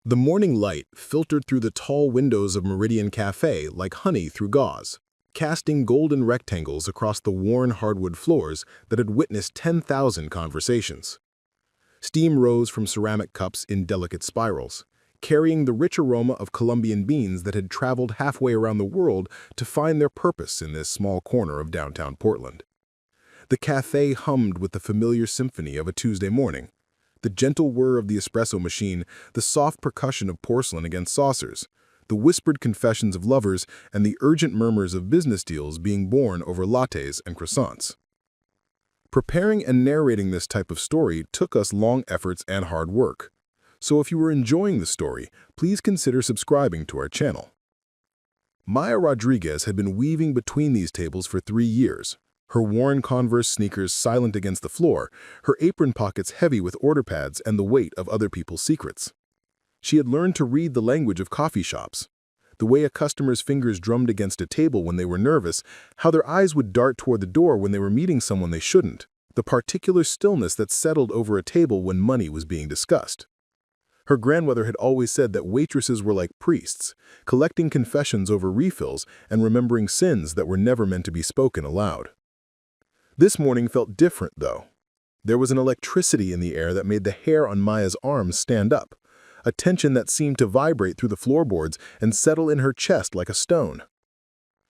The morning light filtered through the tall windows of Meridian Café like honey through gauze, casting golden rectangles across the worn hardwood floors that had witnessed 10,000 conversations. Steam rose from ceramic cups in delicate spirals, carrying the rich aroma of Colombian beans that had traveled halfway around the world to find their purpose in this small corner of downtown Portland. The café hummed with the familiar symphony of a Tuesday morning, the gentle whir of the espresso machine, the soft percussion of porcelain against saucers, the whispered confessions of lovers, and the urgent murmurs of business deals being born over lattes and croissants. Preparing and narrating this type of story took us long efforts and hard work. So if you were enjoying the story, please consider subscribing to our channel. Maya Rodriguez had been weaving between these tables for 3 years, her worn Converse sneakers silent against the floor, her apron pockets heavy with order pads and the weight of other people's secrets. She had learned to read the language of coffee shops, the way a customer's fingers drummed against a table when they were nervous, how their eyes would dart toward the door when they were meeting someone they shouldn't, the particular stillness that settled over a table when money was being discussed. Her grandmother had always said that waitresses were like priests, collecting confessions over refills and remembering sins that were never meant to be spoken aloud. This morning felt different, though. There was an electricity in the air that made the hair on Maya's arms stand up, a tension that seemed to vibrate through the floorboards and settle in her chest like a stone.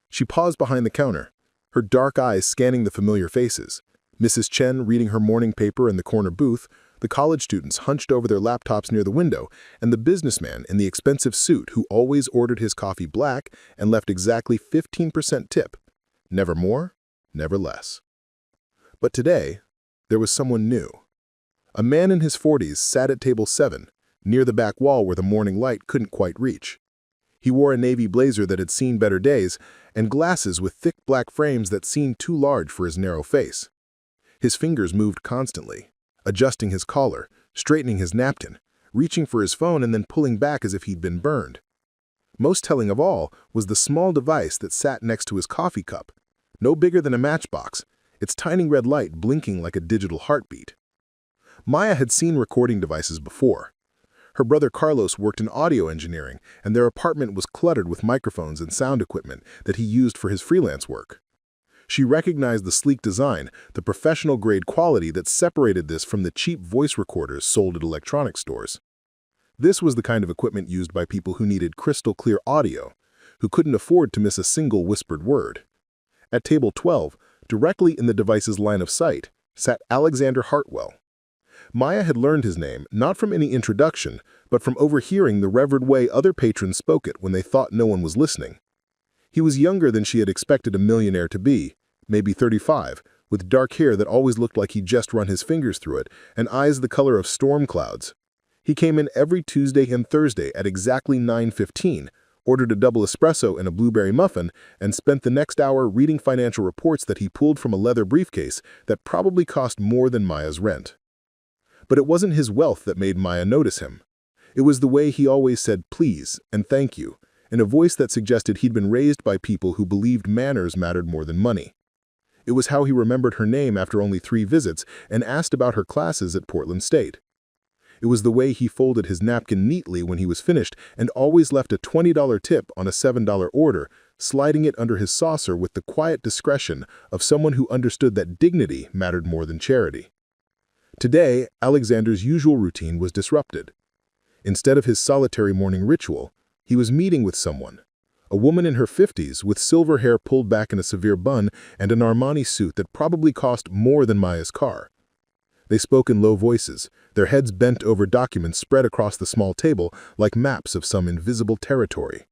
She paused behind the counter, her dark eyes scanning the familiar faces, Mrs. Chen reading her morning paper in the corner booth, the college students hunched over their laptops near the window, and the businessman in the expensive suit who always ordered his coffee black and left exactly 15% tip. Never more, never less. But today, there was someone new. A man in his 40s sat at table 7, near the back wall where the morning light couldn't quite reach. He wore a navy blazer that had seen better days and glasses with thick black frames that seemed too large for his narrow face. His fingers moved constantly, adjusting his collar, straightening his napkin, reaching for his phone and then pulling back as if he'd been burned. Most telling of all was the small device that sat next to his coffee cup, no bigger than a matchbox, its tiny red light blinking like a digital heartbeat. Maya had seen recording devices before. Her brother Carlos worked in audio engineering, and their apartment was cluttered with microphones and sound equipment that he used for his freelance work. She recognized the sleek design, the professional-grade quality that separated this from the cheap voice recorders sold at electronics stores. This was the kind of equipment used by people who needed crystal-clear audio, who couldn't afford to miss a single whispered word. At table 12, directly in the device's line of sight, sat Alexander Hartwell. Maya had learned his name not from any introduction, but from overhearing the revered way other patrons spoke it when they thought no one was listening. He was younger than she had expected a millionaire to be, maybe 35, with dark hair that always looked like he'd just run his fingers through it, and eyes the color of storm clouds. He came in every Tuesday and Thursday at exactly 9:15, ordered a double espresso and a blueberry muffin, and spent the next hour reading financial reports that he pulled from a leather briefcase that probably cost more than Maya's rent. But it wasn't his wealth that made Maya notice him. It was the way he always said please and thank you, in a voice that suggested he'd been raised by people who believed manners mattered more than money. It was how he remembered her name after only 3 visits and asked about her classes at Portland State. It was the way he folded his napkin neatly when he was finished and always left a $20 tip on a $7 order, sliding it under his saucer with the quiet discretion of someone who understood that dignity mattered more than charity. Today, Alexander's usual routine was disrupted. Instead of his solitary morning ritual, he was meeting with someone, a woman in her 50s with silver hair pulled back in a severe bun and an Armani suit that probably cost more than Maya's car. They spoke in low voices, their heads bent over documents spread across the small table like maps of some invisible territory.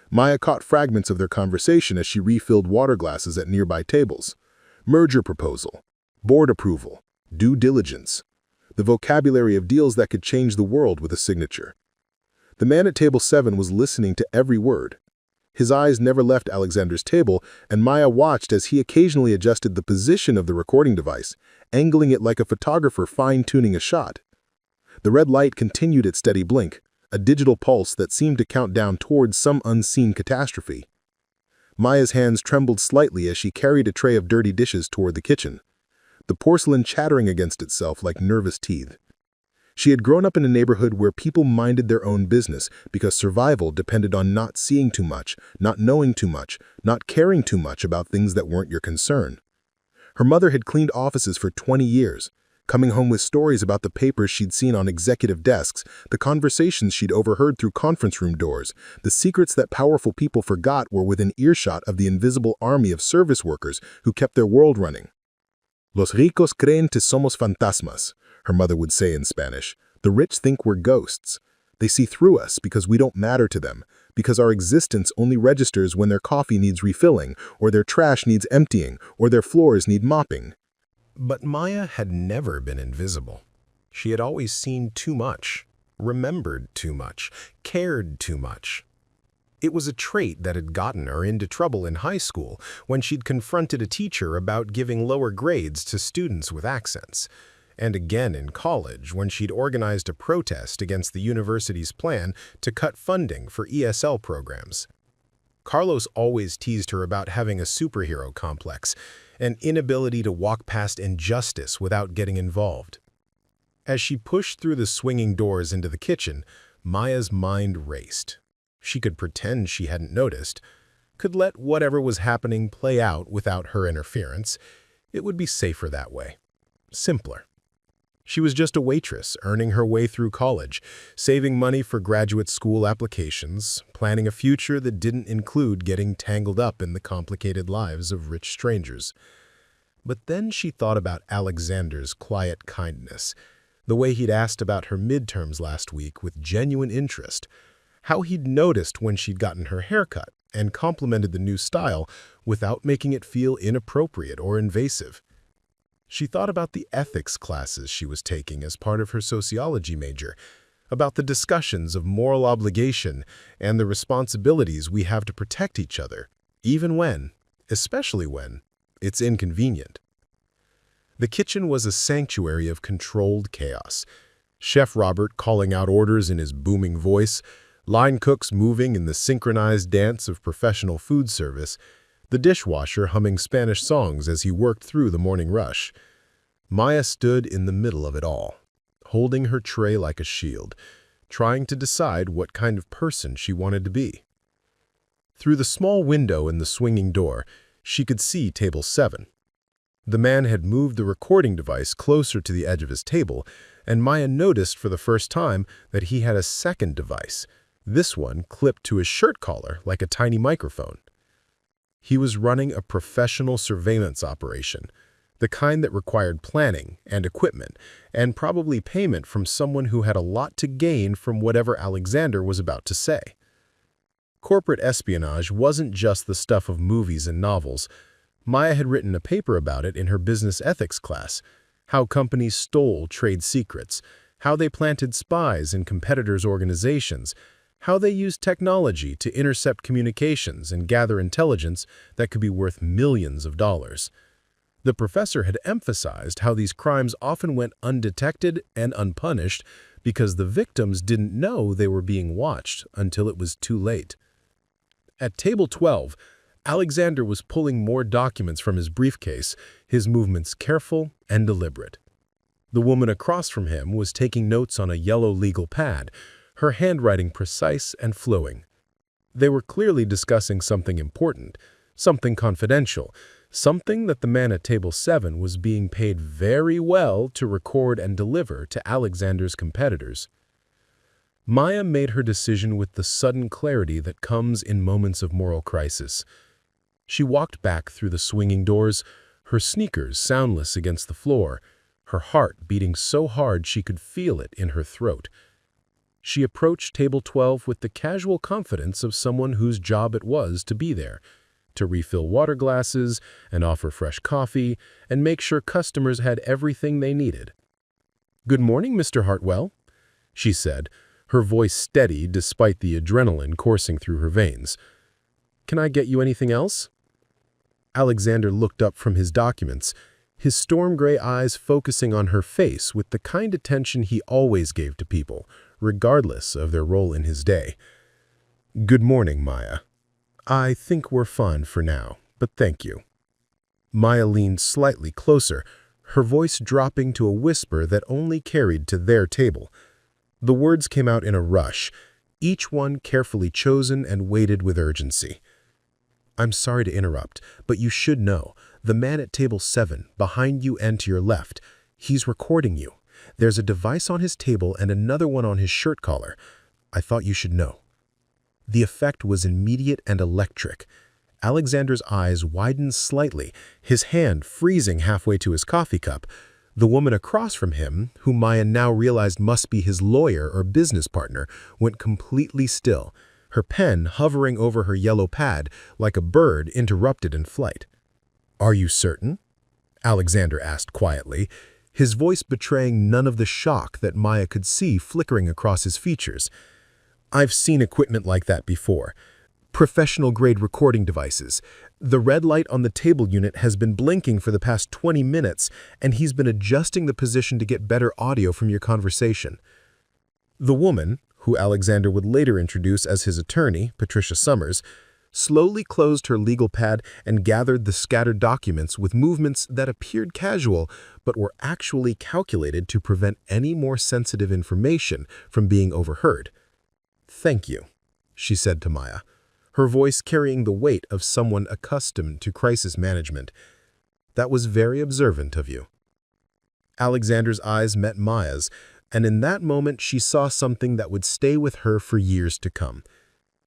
Maya caught fragments of their conversation as she refilled water glasses at nearby tables. Merger proposal, board approval, due diligence. The vocabulary of deals that could change the world with a signature. The man at table 7 was listening to every word. His eyes never left Alexander's table, and Maya watched as he occasionally adjusted the position of the recording device, angling it like a photographer fine-tuning a shot. The red light continued its steady blink, a digital pulse that seemed to count down towards some unseen catastrophe. Maya's hands trembled slightly as she carried a tray of dirty dishes toward the kitchen, the porcelain chattering against itself like nervous teeth. She had grown up in a neighborhood where people minded their own business because survival depended on not seeing too much, not knowing too much, not caring too much about things that weren't your concern. Her mother had cleaned offices for 20 years, coming home with stories about the papers she'd seen on executive desks, the conversations she'd overheard through conference room doors, the secrets that powerful people forgot were within earshot of the invisible army of service workers who kept their world running. Los ricos creen que somos fantasmas, her mother would say in Spanish. The rich think we're ghosts. They see through us because we don't matter to them, because our existence only registers when their coffee needs refilling, or their trash needs emptying, or their floors need mopping. But Maya had never been invisible. She had always seen too much, remembered too much, cared too much. It was a trait that had gotten her into trouble in high school when she'd confronted a teacher about giving lower grades to students with accents, and again in college when she'd organized a protest against the university's plan to cut funding for ESL programs. Carlos always teased her about having a superhero complex, an inability to walk past injustice without getting involved. As she pushed through the swinging doors into the kitchen, Maya's mind raced. She could pretend she hadn't noticed, could let whatever was happening play out without her interference. It would be safer that way. Simpler. She was just a waitress, earning her way through college, saving money for graduate school applications, planning a future that didn't include getting tangled up in the complicated lives of rich strangers. But then she thought about Alexander's quiet kindness, the way he'd asked about her midterms last week with genuine interest, how he'd noticed when she'd gotten her haircut and complimented the new style without making it feel inappropriate or invasive. She thought about the ethics classes she was taking as part of her sociology major, about the discussions of moral obligation and the responsibilities we have to protect each other, even when, especially when, it's inconvenient. The kitchen was a sanctuary of controlled chaos. Chef Robert calling out orders in his booming voice, line cooks moving in the synchronized dance of professional food service, the dishwasher humming Spanish songs as he worked through the morning rush. Maya stood in the middle of it all, holding her tray like a shield, trying to decide what kind of person she wanted to be. Through the small window in the swinging door, she could see table 7. The man had moved the recording device closer to the edge of his table, and Maya noticed for the first time that he had a second device, this one clipped to his shirt collar like a tiny microphone. He was running a professional surveillance operation, the kind that required planning and equipment, and probably payment from someone who had a lot to gain from whatever Alexander was about to say. Corporate espionage wasn't just the stuff of movies and novels. Maya had written a paper about it in her business ethics class, how companies stole trade secrets, how they planted spies in competitors' organizations, how they used technology to intercept communications and gather intelligence that could be worth millions of dollars. The professor had emphasized how these crimes often went undetected and unpunished because the victims didn't know they were being watched until it was too late. At table 12, Alexander was pulling more documents from his briefcase, his movements careful and deliberate. The woman across from him was taking notes on a yellow legal pad, her handwriting precise and flowing. They were clearly discussing something important, something confidential, something that the man at table 7 was being paid very well to record and deliver to Alexander's competitors. Maya made her decision with the sudden clarity that comes in moments of moral crisis. She walked back through the swinging doors, her sneakers soundless against the floor, her heart beating so hard she could feel it in her throat. She approached table 12 with the casual confidence of someone whose job it was to be there, to refill water glasses and offer fresh coffee and make sure customers had everything they needed. "Good morning, Mr. Hartwell," she said, her voice steady despite the adrenaline coursing through her veins. "Can I get you anything else?" Alexander looked up from his documents, his storm-gray eyes focusing on her face with the kind attention he always gave to people, regardless of their role in his day. "Good morning, Maya. I think we're fine for now, but thank you." Maya leaned slightly closer, her voice dropping to a whisper that only carried to their table. The words came out in a rush, each one carefully chosen and weighted with urgency. "I'm sorry to interrupt, but you should know. The man at table 7, behind you and to your left, he's recording you. There's a device on his table and another one on his shirt collar. I thought you should know." The effect was immediate and electric. Alexander's eyes widened slightly, his hand freezing halfway to his coffee cup. The woman across from him, who Maya now realized must be his lawyer or business partner, went completely still, her pen hovering over her yellow pad like a bird interrupted in flight. "Are you certain?" Alexander asked quietly, his voice betraying none of the shock that Maya could see flickering across his features. "I've seen equipment like that before. Professional-grade recording devices. The red light on the table unit has been blinking for the past 20 minutes, and he's been adjusting the position to get better audio from your conversation." The woman, who Alexander would later introduce as his attorney, Patricia Summers, slowly closed her legal pad and gathered the scattered documents with movements that appeared casual but were actually calculated to prevent any more sensitive information from being overheard. "Thank you," she said to Maya, her voice carrying the weight of someone accustomed to crisis management. "That was very observant of you." Alexander's eyes met Maya's, and in that moment she saw something that would stay with her for years to come.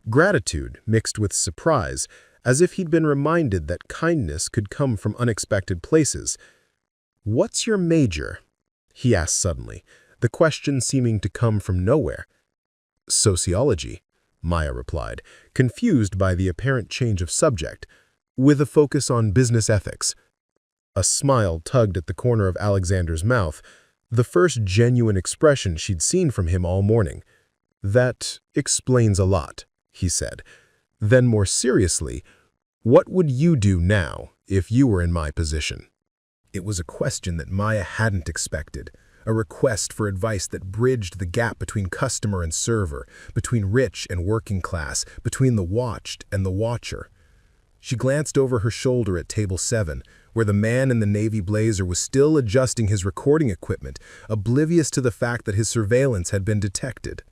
Gratitude mixed with surprise, as if he'd been reminded that kindness could come from unexpected places. "What's your major?" he asked suddenly, the question seeming to come from nowhere. "Sociology," Maya replied, confused by the apparent change of subject, "with a focus on business ethics." A smile tugged at the corner of Alexander's mouth, the first genuine expression she'd seen from him all morning. "That explains a lot," he said. Then more seriously, "What would you do now if you were in my position?" It was a question that Maya hadn't expected. A request for advice that bridged the gap between customer and server, between rich and working class, between the watched and the watcher. She glanced over her shoulder at table 7, where the man in the navy blazer was still adjusting his recording equipment, oblivious to the fact that his surveillance had been detected.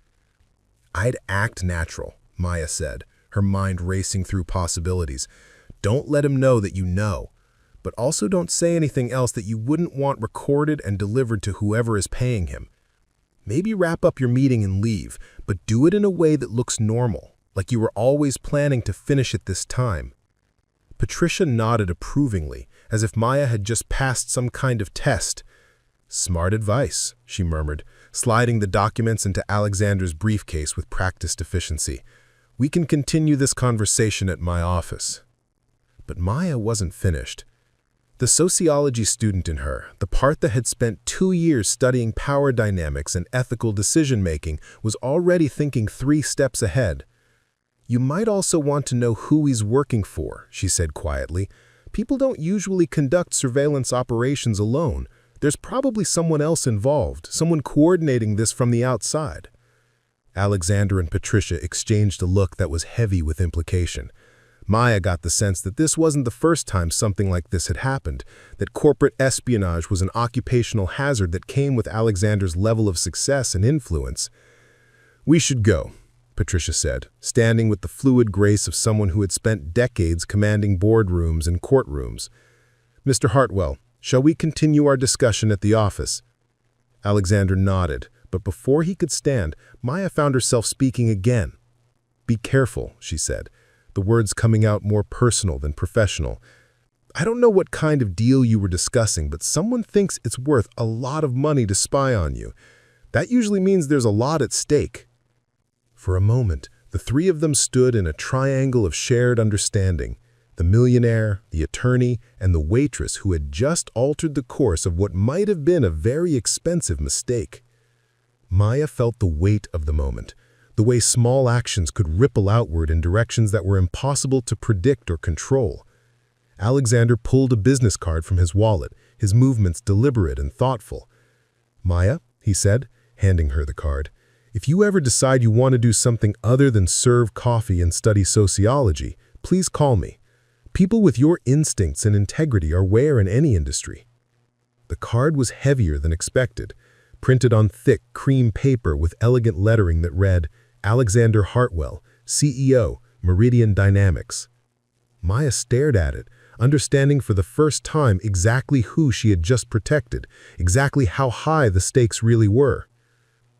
"I'd act natural," Maya said, her mind racing through possibilities. "Don't let him know that you know. But also don't say anything else that you wouldn't want recorded and delivered to whoever is paying him. Maybe wrap up your meeting and leave, but do it in a way that looks normal, like you were always planning to finish it this time." Patricia nodded approvingly, as if Maya had just passed some kind of test. "Smart advice," she murmured, sliding the documents into Alexander's briefcase with practiced efficiency. "We can continue this conversation at my office." But Maya wasn't finished. The sociology student in her, the part that had spent 2 years studying power dynamics and ethical decision-making, was already thinking 3 steps ahead. "You might also want to know who he's working for," she said quietly. "People don't usually conduct surveillance operations alone. There's probably someone else involved, someone coordinating this from the outside." Alexander and Patricia exchanged a look that was heavy with implication. Maya got the sense that this wasn't the first time something like this had happened, that corporate espionage was an occupational hazard that came with Alexander's level of success and influence. "We should go," Patricia said, standing with the fluid grace of someone who had spent decades commanding boardrooms and courtrooms. "Mr. Hartwell, shall we continue our discussion at the office?" Alexander nodded, but before he could stand, Maya found herself speaking again. "Be careful," she said, the words coming out more personal than professional. "I don't know what kind of deal you were discussing, but someone thinks it's worth a lot of money to spy on you. That usually means there's a lot at stake." For a moment, the 3 of them stood in a triangle of shared understanding, the millionaire, the attorney, and the waitress who had just altered the course of what might have been a very expensive mistake. Maya felt the weight of the moment, the way small actions could ripple outward in directions that were impossible to predict or control. Alexander pulled a business card from his wallet, his movements deliberate and thoughtful. "Maya," he said, handing her the card, "if you ever decide you want to do something other than serve coffee and study sociology, please call me. People with your instincts and integrity are rare in any industry." The card was heavier than expected, printed on thick, cream paper with elegant lettering that read, Alexander Hartwell, CEO, Meridian Dynamics. Maya stared at it, understanding for the first time exactly who she had just protected, exactly how high the stakes really were.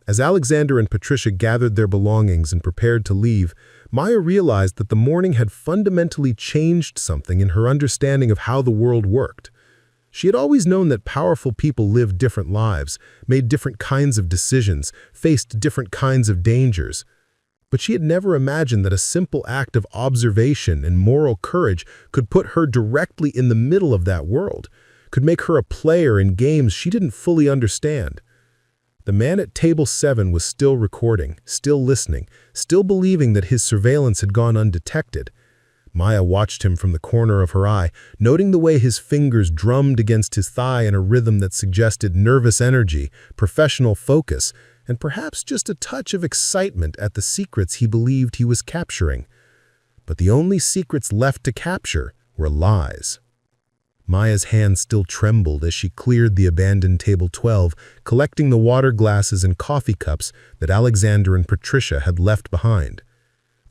As Alexander and Patricia gathered their belongings and prepared to leave, Maya realized that the morning had fundamentally changed something in her understanding of how the world worked. She had always known that powerful people lived different lives, made different kinds of decisions, faced different kinds of dangers. But she had never imagined that a simple act of observation and moral courage could put her directly in the middle of that world, could make her a player in games she didn't fully understand. The man at table 7 was still recording, still listening, still believing that his surveillance had gone undetected. Maya watched him from the corner of her eye, noting the way his fingers drummed against his thigh in a rhythm that suggested nervous energy, professional focus, and perhaps just a touch of excitement at the secrets he believed he was capturing. But the only secrets left to capture were lies. Maya's hand still trembled as she cleared the abandoned table 12, collecting the water glasses and coffee cups that Alexander and Patricia had left behind.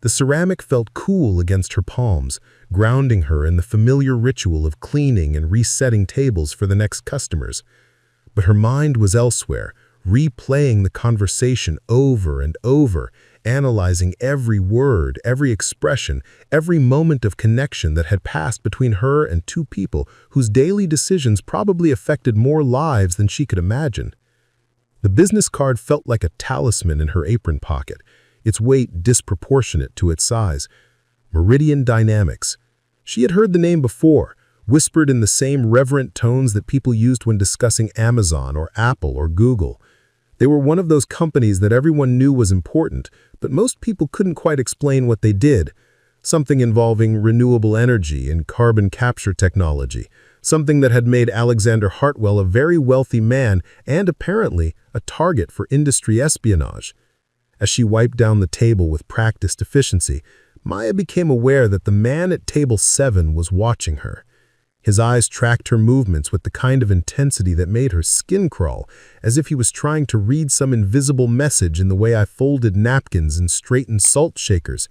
The ceramic felt cool against her palms, grounding her in the familiar ritual of cleaning and resetting tables for the next customers. But her mind was elsewhere, replaying the conversation over and over, analyzing every word, every expression, every moment of connection that had passed between her and two people whose daily decisions probably affected more lives than she could imagine. The business card felt like a talisman in her apron pocket, its weight disproportionate to its size. Meridian Dynamics. She had heard the name before, whispered in the same reverent tones that people used when discussing Amazon or Apple or Google. They were one of those companies that everyone knew was important, but most people couldn't quite explain what they did. Something involving renewable energy and carbon capture technology, something that had made Alexander Hartwell a very wealthy man and apparently a target for industry espionage. As she wiped down the table with practiced efficiency, Maya became aware that the man at table 7 was watching her. His eyes tracked her movements with the kind of intensity that made her skin crawl, as if he was trying to read some invisible message in the way I folded napkins and straightened salt shakers.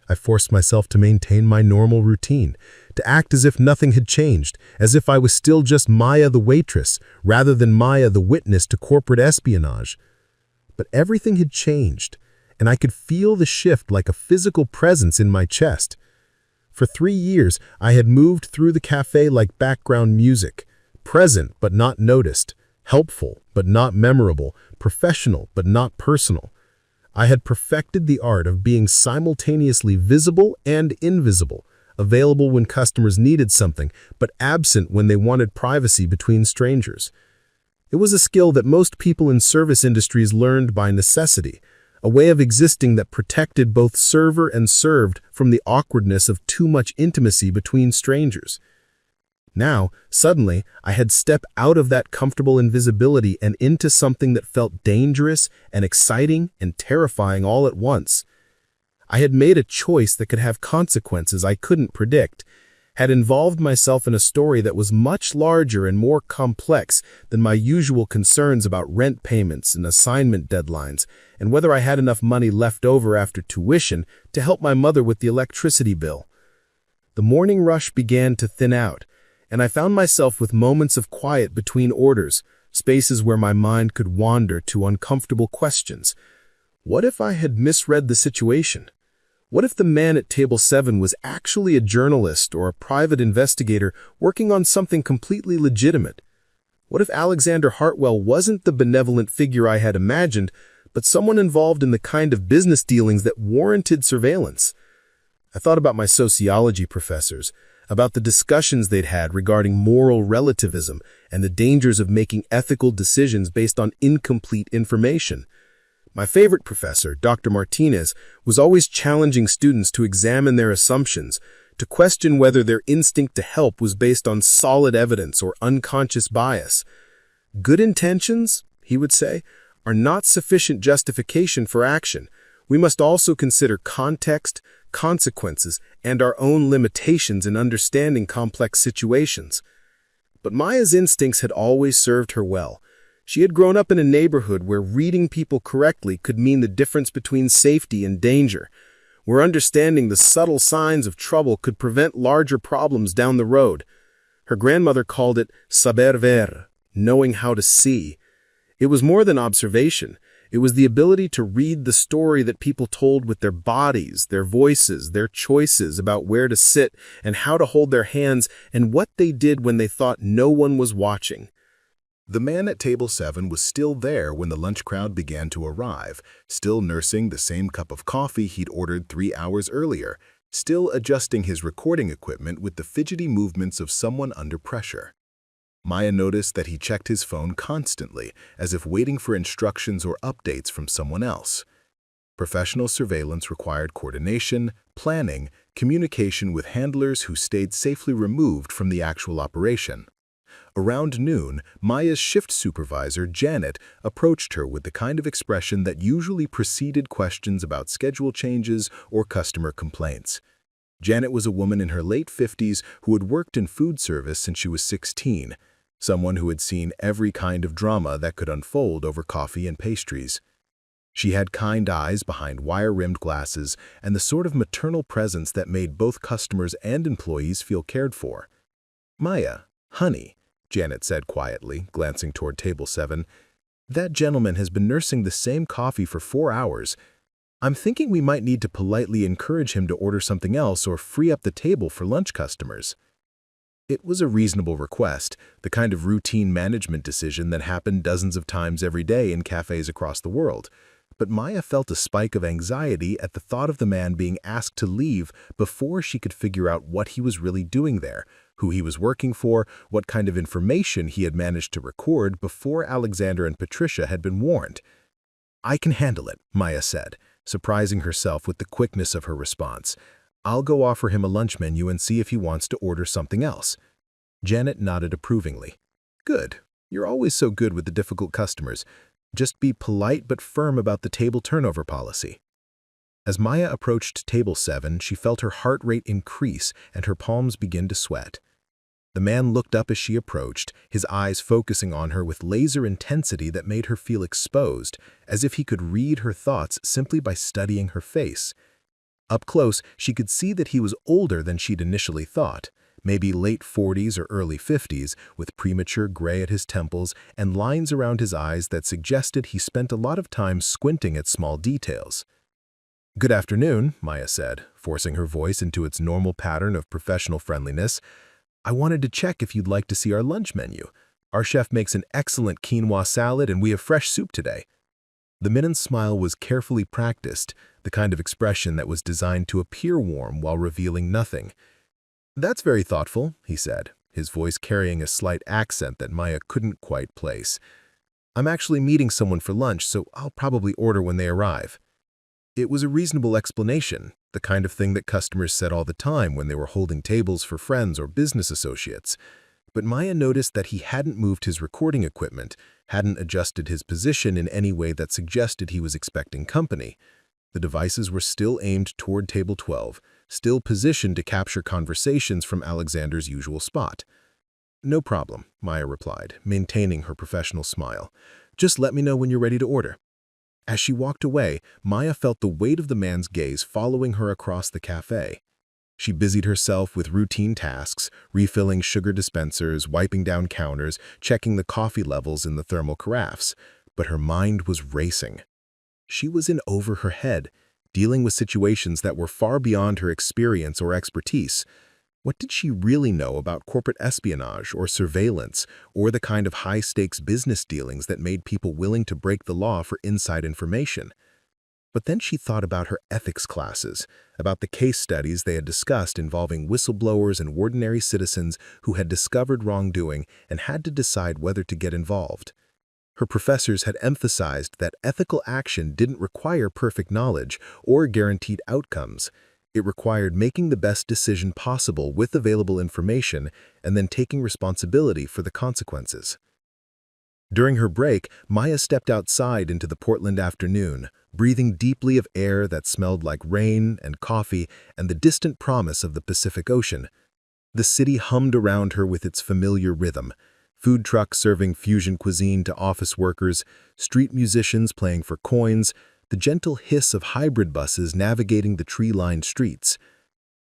I forced myself to maintain my normal routine, to act as if nothing had changed, as if I was still just Maya the waitress, rather than Maya the witness to corporate espionage. But everything had changed, and I could feel the shift like a physical presence in my chest. For 3 years, I had moved through the cafe like background music, present but not noticed, helpful but not memorable, professional but not personal. I had perfected the art of being simultaneously visible and invisible, available when customers needed something, but absent when they wanted privacy between strangers. It was a skill that most people in service industries learned by necessity, a way of existing that protected both server and served from the awkwardness of too much intimacy between strangers. Now, suddenly, I had stepped out of that comfortable invisibility and into something that felt dangerous and exciting and terrifying all at once. I had made a choice that could have consequences I couldn't predict, had involved myself in a story that was much larger and more complex than my usual concerns about rent payments and assignment deadlines, and whether I had enough money left over after tuition to help my mother with the electricity bill. The morning rush began to thin out, and I found myself with moments of quiet between orders, spaces where my mind could wander to uncomfortable questions. What if I had misread the situation? What if the man at table 7 was actually a journalist or a private investigator working on something completely legitimate? What if Alexander Hartwell wasn't the benevolent figure I had imagined, but someone involved in the kind of business dealings that warranted surveillance? I thought about my sociology professors, about the discussions they'd had regarding moral relativism and the dangers of making ethical decisions based on incomplete information. My favorite professor, Dr. Martinez, was always challenging students to examine their assumptions, to question whether their instinct to help was based on solid evidence or unconscious bias. Good intentions, he would say, are not sufficient justification for action. We must also consider context, consequences, and our own limitations in understanding complex situations. But Maya's instincts had always served her well. She had grown up in a neighborhood where reading people correctly could mean the difference between safety and danger, where understanding the subtle signs of trouble could prevent larger problems down the road. Her grandmother called it saber ver, knowing how to see. It was more than observation. It was the ability to read the story that people told with their bodies, their voices, their choices about where to sit and how to hold their hands and what they did when they thought no one was watching. The man at table 7 was still there when the lunch crowd began to arrive, still nursing the same cup of coffee he'd ordered 3 hours earlier, still adjusting his recording equipment with the fidgety movements of someone under pressure. Maya noticed that he checked his phone constantly, as if waiting for instructions or updates from someone else. Professional surveillance required coordination, planning, communication with handlers who stayed safely removed from the actual operation. Around noon, Maya's shift supervisor, Janet, approached her with the kind of expression that usually preceded questions about schedule changes or customer complaints. Janet was a woman in her late 50s who had worked in food service since she was 16, someone who had seen every kind of drama that could unfold over coffee and pastries. She had kind eyes behind wire-rimmed glasses and the sort of maternal presence that made both customers and employees feel cared for. "Maya, honey," Janet said quietly, glancing toward table 7, "that gentleman has been nursing the same coffee for 4 hours. I'm thinking we might need to politely encourage him to order something else or free up the table for lunch customers." It was a reasonable request, the kind of routine management decision that happened dozens of times every day in cafes across the world. But Maya felt a spike of anxiety at the thought of the man being asked to leave before she could figure out what he was really doing there, who he was working for, what kind of information he had managed to record before Alexander and Patricia had been warned. "I can handle it," Maya said, surprising herself with the quickness of her response. "I'll go offer him a lunch menu and see if he wants to order something else." Janet nodded approvingly. "Good. You're always so good with the difficult customers. Just be polite but firm about the table turnover policy." As Maya approached table 7, she felt her heart rate increase and her palms begin to sweat. The man looked up as she approached, his eyes focusing on her with laser intensity that made her feel exposed, as if he could read her thoughts simply by studying her face. Up close, she could see that he was older than she'd initially thought, maybe late 40s or early 50s, with premature gray at his temples and lines around his eyes that suggested he spent a lot of time squinting at small details. "Good afternoon," Maya said, forcing her voice into its normal pattern of professional friendliness. "I wanted to check if you'd like to see our lunch menu. Our chef makes an excellent quinoa salad and we have fresh soup today." The man's smile was carefully practiced, the kind of expression that was designed to appear warm while revealing nothing. "That's very thoughtful," he said, his voice carrying a slight accent that Maya couldn't quite place. "I'm actually meeting someone for lunch, so I'll probably order when they arrive." It was a reasonable explanation, the kind of thing that customers said all the time when they were holding tables for friends or business associates. But Maya noticed that he hadn't moved his recording equipment, hadn't adjusted his position in any way that suggested he was expecting company. The devices were still aimed toward table 12, still positioned to capture conversations from Alexander's usual spot. "No problem," Maya replied, maintaining her professional smile. "Just let me know when you're ready to order." As she walked away, Maya felt the weight of the man's gaze following her across the cafe. She busied herself with routine tasks, refilling sugar dispensers, wiping down counters, checking the coffee levels in the thermal carafes, but her mind was racing. She was in over her head, dealing with situations that were far beyond her experience or expertise. What did she really know about corporate espionage or surveillance, or the kind of high-stakes business dealings that made people willing to break the law for inside information? But then she thought about her ethics classes, about the case studies they had discussed involving whistleblowers and ordinary citizens who had discovered wrongdoing and had to decide whether to get involved. Her professors had emphasized that ethical action didn't require perfect knowledge or guaranteed outcomes. It required making the best decision possible with available information and then taking responsibility for the consequences. During her break, Maya stepped outside into the Portland afternoon, breathing deeply of air that smelled like rain and coffee and the distant promise of the Pacific Ocean. The city hummed around her with its familiar rhythm. Food trucks serving fusion cuisine to office workers, street musicians playing for coins, the gentle hiss of hybrid buses navigating the tree-lined streets.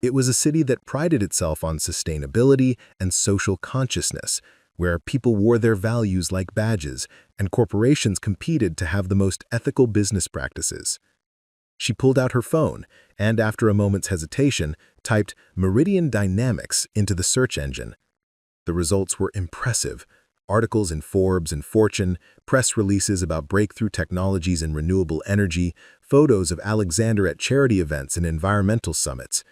It was a city that prided itself on sustainability and social consciousness, where people wore their values like badges and corporations competed to have the most ethical business practices. She pulled out her phone and, after a moment's hesitation, typed Meridian Dynamics into the search engine. The results were impressive. Articles in Forbes and Fortune, press releases about breakthrough technologies in renewable energy, photos of Alexander at charity events and environmental summits.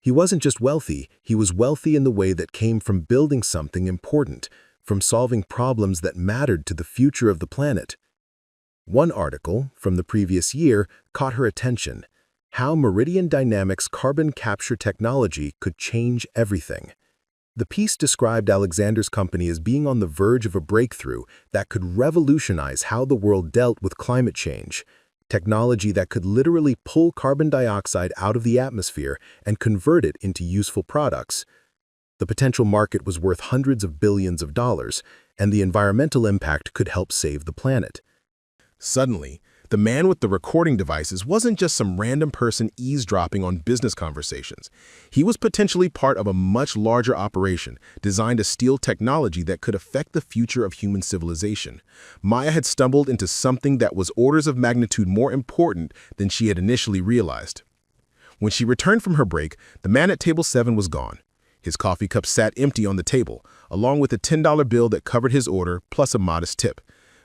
He wasn't just wealthy, he was wealthy in the way that came from building something important, from solving problems that mattered to the future of the planet. One article, from the previous year, caught her attention: how Meridian Dynamics carbon capture technology could change everything. The piece described Alexander's company as being on the verge of a breakthrough that could revolutionize how the world dealt with climate change, technology that could literally pull carbon dioxide out of the atmosphere and convert it into useful products. The potential market was worth hundreds of billions of dollars, and the environmental impact could help save the planet. Suddenly, the man with the recording devices wasn't just some random person eavesdropping on business conversations. He was potentially part of a much larger operation designed to steal technology that could affect the future of human civilization. Maya had stumbled into something that was orders of magnitude more important than she had initially realized. When she returned from her break, the man at table 7 was gone. His coffee cup sat empty on the table, along with a $10 bill that covered his order plus a modest tip.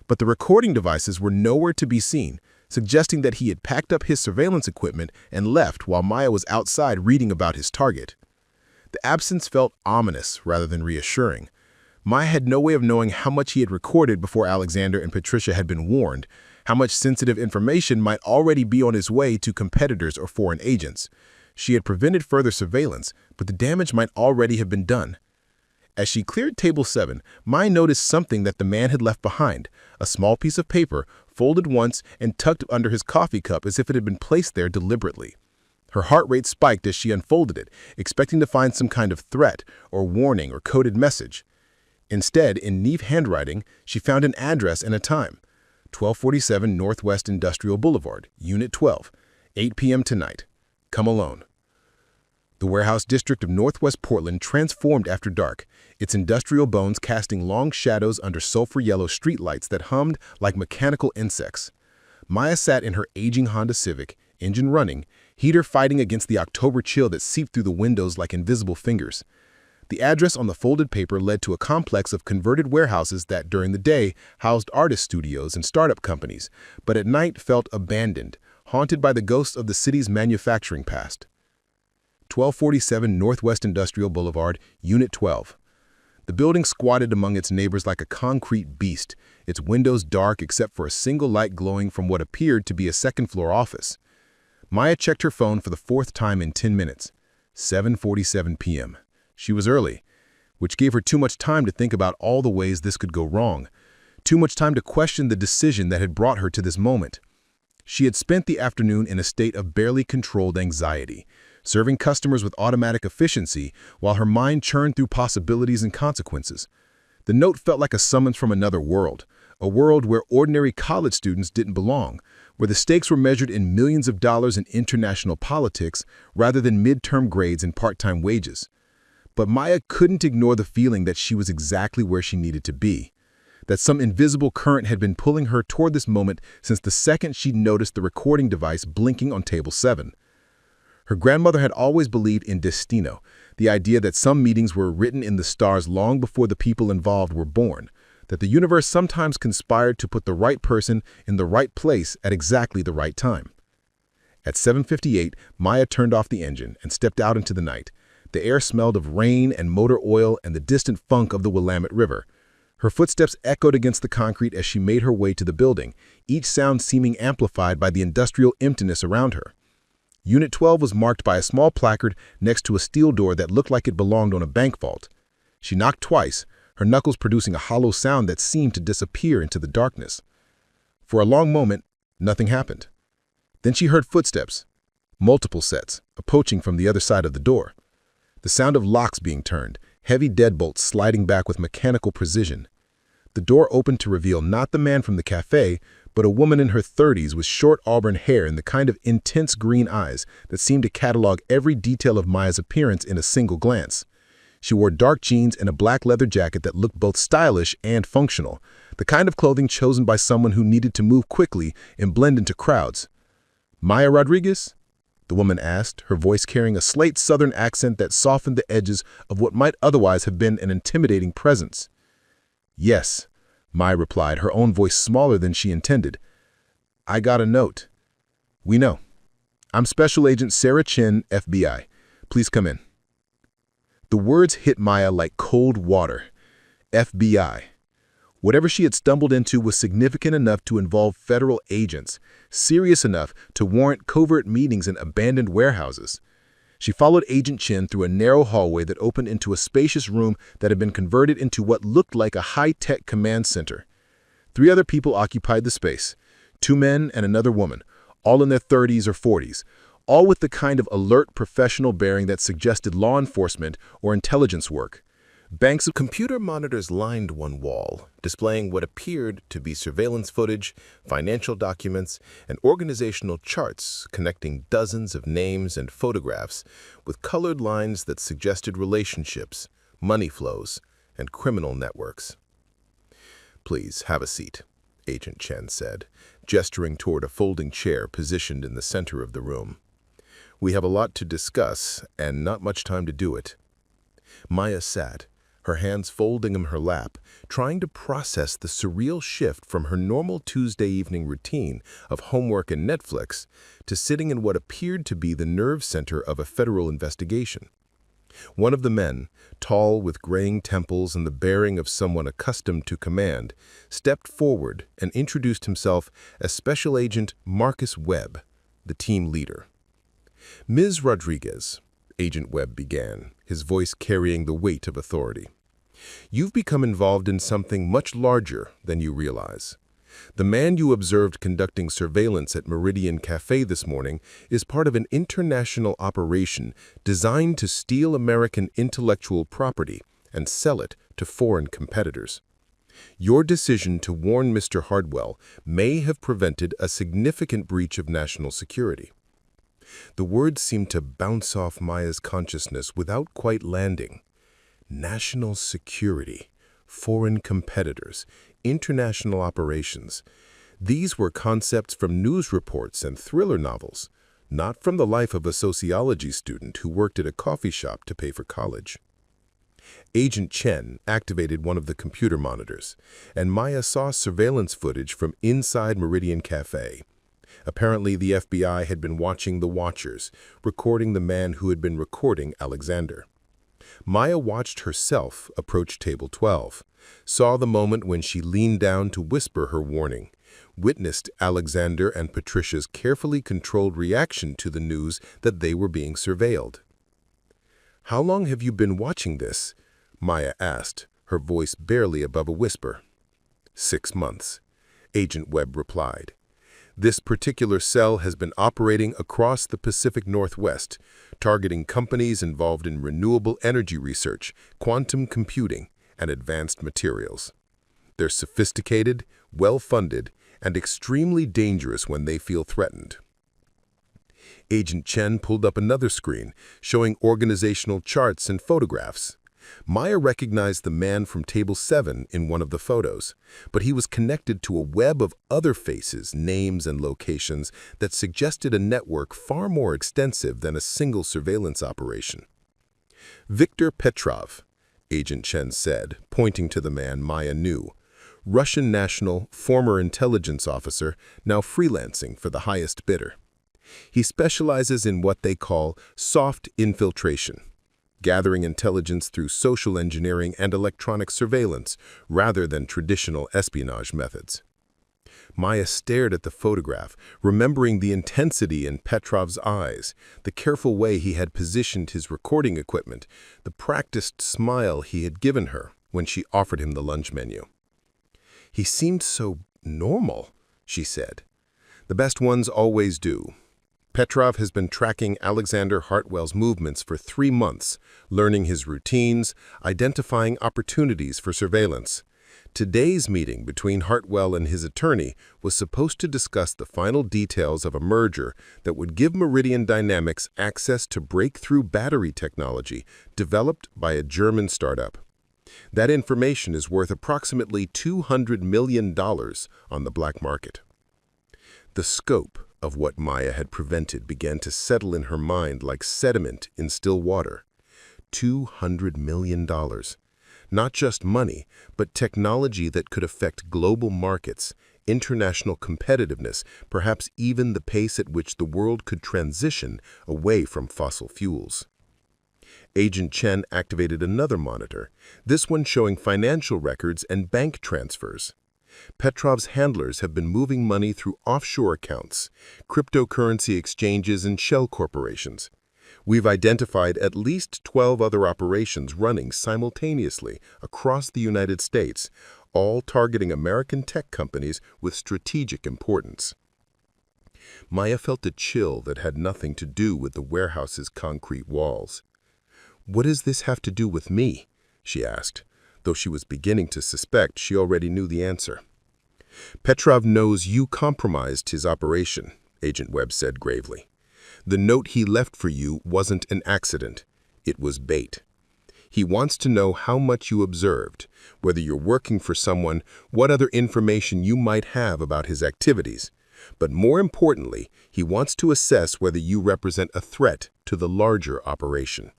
But the recording devices were nowhere to be seen, suggesting that he had packed up his surveillance equipment and left while Maya was outside reading about his target. The absence felt ominous rather than reassuring. Maya had no way of knowing how much he had recorded before Alexander and Patricia had been warned, how much sensitive information might already be on its way to competitors or foreign agents. She had prevented further surveillance, but the damage might already have been done. As she cleared table 7, Maya noticed something that the man had left behind, a small piece of paper, folded once and tucked under his coffee cup as if it had been placed there deliberately. Her heart rate spiked as she unfolded it, expecting to find some kind of threat or warning or coded message. Instead, in neat handwriting, she found an address and a time: 1247 Northwest Industrial Boulevard, Unit 12, 8 p.m. tonight. Come alone. The warehouse district of Northwest Portland transformed after dark, its industrial bones casting long shadows under sulfur-yellow streetlights that hummed like mechanical insects. Maya sat in her aging Honda Civic, engine running, heater fighting against the October chill that seeped through the windows like invisible fingers. The address on the folded paper led to a complex of converted warehouses that, during the day, housed artist studios and startup companies, but at night felt abandoned, haunted by the ghosts of the city's manufacturing past. 1247 Northwest Industrial Boulevard, Unit 12. The building squatted among its neighbors like a concrete beast, its windows dark except for a single light glowing from what appeared to be a second-floor office. Maya checked her phone for the 4th time in 10 minutes. 7:47 p.m. She was early, which gave her too much time to think about all the ways this could go wrong, too much time to question the decision that had brought her to this moment. She had spent the afternoon in a state of barely controlled anxiety, serving customers with automatic efficiency while her mind churned through possibilities and consequences. The note felt like a summons from another world, a world where ordinary college students didn't belong, where the stakes were measured in millions of dollars in international politics rather than midterm grades and part-time wages. But Maya couldn't ignore the feeling that she was exactly where she needed to be, that some invisible current had been pulling her toward this moment since the second she'd noticed the recording device blinking on table 7. Her grandmother had always believed in destino, the idea that some meetings were written in the stars long before the people involved were born, that the universe sometimes conspired to put the right person in the right place at exactly the right time. At 7:58, Maya turned off the engine and stepped out into the night. The air smelled of rain and motor oil and the distant funk of the Willamette River. Her footsteps echoed against the concrete as she made her way to the building, each sound seeming amplified by the industrial emptiness around her. Unit 12 was marked by a small placard next to a steel door that looked like it belonged on a bank vault. She knocked twice, her knuckles producing a hollow sound that seemed to disappear into the darkness. For a long moment, nothing happened. Then she heard footsteps, multiple sets, approaching from the other side of the door. The sound of locks being turned, heavy deadbolts sliding back with mechanical precision. The door opened to reveal not the man from the cafe, but a woman in her 30s with short auburn hair and the kind of intense green eyes that seemed to catalog every detail of Maya's appearance in a single glance. She wore dark jeans and a black leather jacket that looked both stylish and functional, the kind of clothing chosen by someone who needed to move quickly and blend into crowds. "Maya Rodriguez?" the woman asked, her voice carrying a slight southern accent that softened the edges of what might otherwise have been an intimidating presence. "Yes," Maya replied, her own voice smaller than she intended. "I got a note." "We know. I'm Special Agent Sarah Chin, FBI. Please come in." The words hit Maya like cold water. FBI. Whatever she had stumbled into was significant enough to involve federal agents, serious enough to warrant covert meetings in abandoned warehouses. She followed Agent Chin through a narrow hallway that opened into a spacious room that had been converted into what looked like a high-tech command center. 3 other people occupied the space, 2 men and another woman, all in their 30s or 40s, all with the kind of alert professional bearing that suggested law enforcement or intelligence work. Banks of computer monitors lined one wall, displaying what appeared to be surveillance footage, financial documents, and organizational charts connecting dozens of names and photographs with colored lines that suggested relationships, money flows, and criminal networks. "Please have a seat," Agent Chen said, gesturing toward a folding chair positioned in the center of the room. "We have a lot to discuss and not much time to do it." Maya sat, her hands folding in her lap, trying to process the surreal shift from her normal Tuesday evening routine of homework and Netflix to sitting in what appeared to be the nerve center of a federal investigation. One of the men, tall with graying temples and the bearing of someone accustomed to command, stepped forward and introduced himself as Special Agent Marcus Webb, the team leader. "Ms. Rodriguez," Agent Webb began, his voice carrying the weight of authority, "you've become involved in something much larger than you realize. The man you observed conducting surveillance at Meridian Café this morning is part of an international operation designed to steal American intellectual property and sell it to foreign competitors. Your decision to warn Mr. Hartwell may have prevented a significant breach of national security." The words seemed to bounce off Maya's consciousness without quite landing. National security, foreign competitors, international operations. These were concepts from news reports and thriller novels, not from the life of a sociology student who worked at a coffee shop to pay for college. Agent Chen activated one of the computer monitors, and Maya saw surveillance footage from inside Meridian Café. Apparently, the FBI had been watching the watchers, recording the man who had been recording Alexander. Maya watched herself approach table 12, saw the moment when she leaned down to whisper her warning, witnessed Alexander and Patricia's carefully controlled reaction to the news that they were being surveilled. "How long have you been watching this?" Maya asked, her voice barely above a whisper. "6 months," Agent Webb replied. "This particular cell has been operating across the Pacific Northwest, targeting companies involved in renewable energy research, quantum computing, and advanced materials. They're sophisticated, well-funded, and extremely dangerous when they feel threatened." Agent Chen pulled up another screen, showing organizational charts and photographs. Maya recognized the man from Table 7 in one of the photos, but he was connected to a web of other faces, names, and locations that suggested a network far more extensive than a single surveillance operation. "Viktor Petrov," Agent Chen said, pointing to the man Maya knew, Russian national, former intelligence officer, now freelancing for the highest bidder. He specializes in what they call soft infiltration, gathering intelligence through social engineering and electronic surveillance rather than traditional espionage methods. Maya stared at the photograph, remembering the intensity in Petrov's eyes, the careful way he had positioned his recording equipment, the practiced smile he had given her when she offered him the lunch menu. "He seemed so normal," she said. "The best ones always do." Petrov has been tracking Alexander Hartwell's movements for 3 months, learning his routines, identifying opportunities for surveillance. Today's meeting between Hartwell and his attorney was supposed to discuss the final details of a merger that would give Meridian Dynamics access to breakthrough battery technology developed by a German startup. That information is worth approximately $200 million on the black market. The scope of what Maya had prevented began to settle in her mind like sediment in still water. $200 million. Not just money, but technology that could affect global markets, international competitiveness, perhaps even the pace at which the world could transition away from fossil fuels. Agent Chen activated another monitor, this one showing financial records and bank transfers. Petrov's handlers have been moving money through offshore accounts, cryptocurrency exchanges, and shell corporations. We've identified at least 12 other operations running simultaneously across the United States, all targeting American tech companies with strategic importance. Maya felt a chill that had nothing to do with the warehouse's concrete walls. "What does this have to do with me?" she asked, though she was beginning to suspect she already knew the answer. "Petrov knows you compromised his operation," Agent Webb said gravely. "The note he left for you wasn't an accident. It was bait. He wants to know how much you observed, whether you're working for someone, what other information you might have about his activities. But more importantly, he wants to assess whether you represent a threat to the larger operation."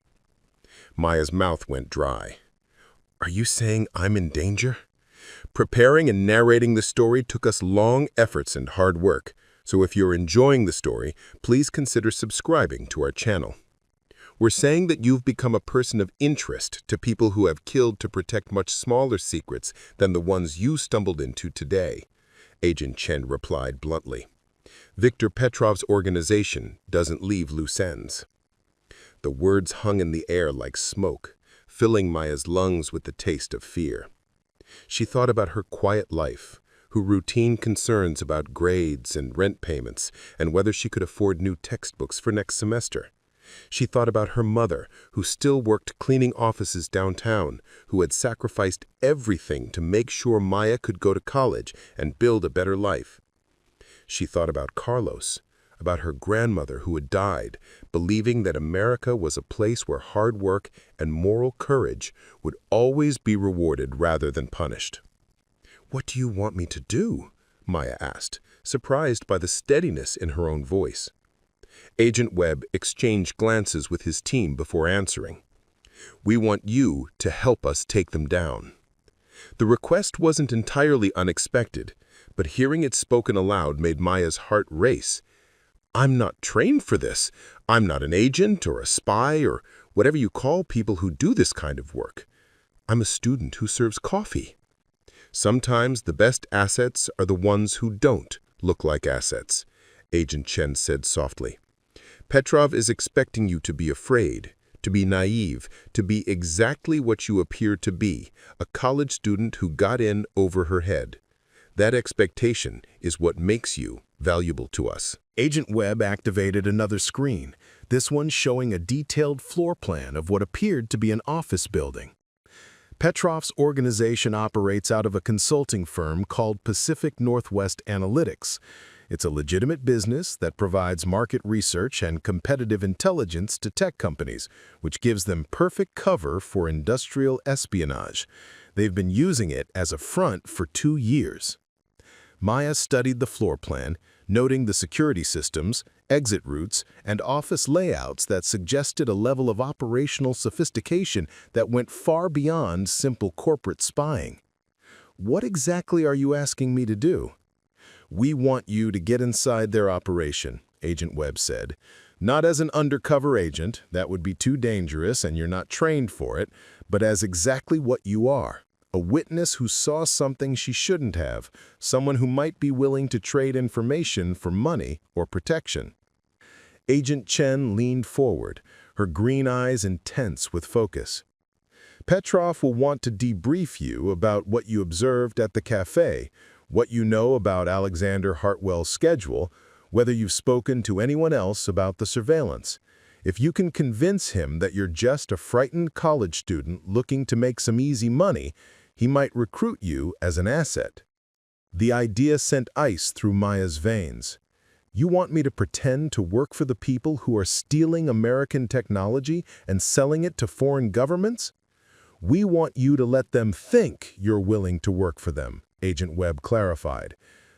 Maya's mouth went dry. "Are you saying I'm in danger?" Preparing and narrating the story took us long efforts and hard work, so if you're enjoying the story, please consider subscribing to our channel. We're saying that you've become a person of interest to people who have killed to protect much smaller secrets than the ones you stumbled into today, Agent Chen replied bluntly. Viktor Petrov's organization doesn't leave loose ends. The words hung in the air like smoke, filling Maya's lungs with the taste of fear. She thought about her quiet life, her routine concerns about grades and rent payments, and whether she could afford new textbooks for next semester. She thought about her mother, who still worked cleaning offices downtown, who had sacrificed everything to make sure Maya could go to college and build a better life. She thought about Carlos, about her grandmother who had died, believing that America was a place where hard work and moral courage would always be rewarded rather than punished. "What do you want me to do?" Maya asked, surprised by the steadiness in her own voice. Agent Webb exchanged glances with his team before answering. "We want you to help us take them down." The request wasn't entirely unexpected, but hearing it spoken aloud made Maya's heart race. "I'm not trained for this. I'm not an agent or a spy or whatever you call people who do this kind of work. I'm a student who serves coffee." "Sometimes the best assets are the ones who don't look like assets," Agent Chen said softly. "Petrov is expecting you to be afraid, to be naive, to be exactly what you appear to be, a college student who got in over her head. That expectation is what makes you valuable to us." Agent Webb activated another screen, this one showing a detailed floor plan of what appeared to be an office building. Petrov's organization operates out of a consulting firm called Pacific Northwest Analytics. It's a legitimate business that provides market research and competitive intelligence to tech companies, which gives them perfect cover for industrial espionage. They've been using it as a front for 2 years. Maya studied the floor plan, noting the security systems, exit routes, and office layouts that suggested a level of operational sophistication that went far beyond simple corporate spying. "What exactly are you asking me to do?" "We want you to get inside their operation," Agent Webb said. "Not as an undercover agent, that would be too dangerous and you're not trained for it, but as exactly what you are. A witness who saw something she shouldn't have, someone who might be willing to trade information for money or protection." Agent Chen leaned forward, her green eyes intense with focus. "Petrov will want to debrief you about what you observed at the cafe, what you know about Alexander Hartwell's schedule, whether you've spoken to anyone else about the surveillance. If you can convince him that you're just a frightened college student looking to make some easy money, he might recruit you as an asset. The idea sent ice through Maya's veins. You want me to pretend to work for the people who are stealing American technology and selling it to foreign governments? We want you to let them think you're willing to work for them, Agent Webb clarified.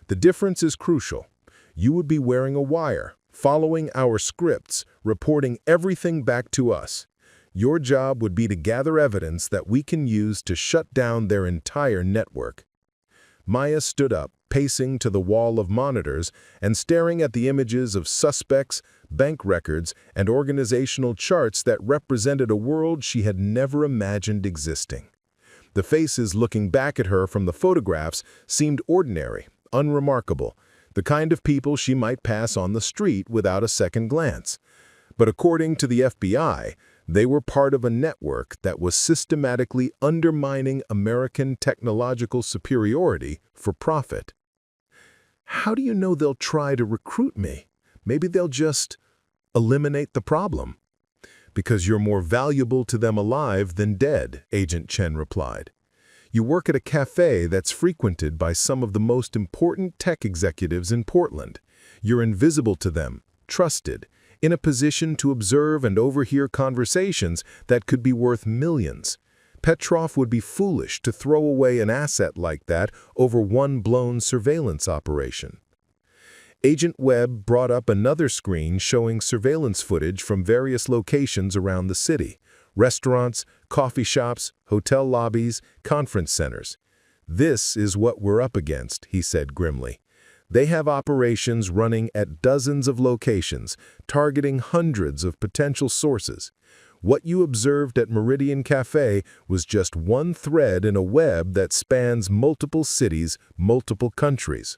The difference is crucial. You would be wearing a wire, following our scripts, reporting everything back to us. Your job would be to gather evidence that we can use to shut down their entire network. Maya stood up, pacing to the wall of monitors and staring at the images of suspects, bank records, and organizational charts that represented a world she had never imagined existing. The faces looking back at her from the photographs seemed ordinary, unremarkable, the kind of people she might pass on the street without a second glance. But according to the FBI, they were part of a network that was systematically undermining American technological superiority for profit. How do you know they'll try to recruit me? Maybe they'll just eliminate the problem. Because you're more valuable to them alive than dead, Agent Chen replied. You work at a cafe that's frequented by some of the most important tech executives in Portland. You're invisible to them, trusted, in a position to observe and overhear conversations that could be worth millions. Petrov would be foolish to throw away an asset like that over one blown surveillance operation. Agent Webb brought up another screen showing surveillance footage from various locations around the city: restaurants, coffee shops, hotel lobbies, conference centers. This is what we're up against, he said grimly. They have operations running at dozens of locations, targeting hundreds of potential sources. What you observed at Meridian Café was just one thread in a web that spans multiple cities, multiple countries.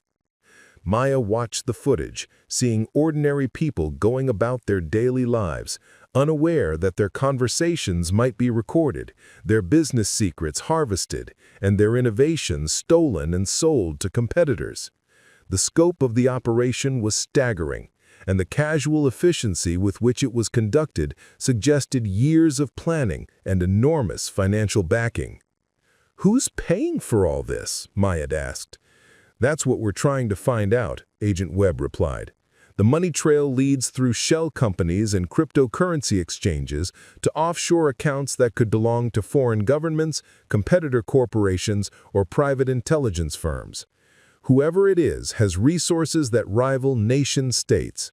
Maya watched the footage, seeing ordinary people going about their daily lives, unaware that their conversations might be recorded, their business secrets harvested, and their innovations stolen and sold to competitors. The scope of the operation was staggering, and the casual efficiency with which it was conducted suggested years of planning and enormous financial backing. Who's paying for all this? Maya asked. That's what we're trying to find out, Agent Webb replied. The money trail leads through shell companies and cryptocurrency exchanges to offshore accounts that could belong to foreign governments, competitor corporations, or private intelligence firms. Whoever it is has resources that rival nation-states.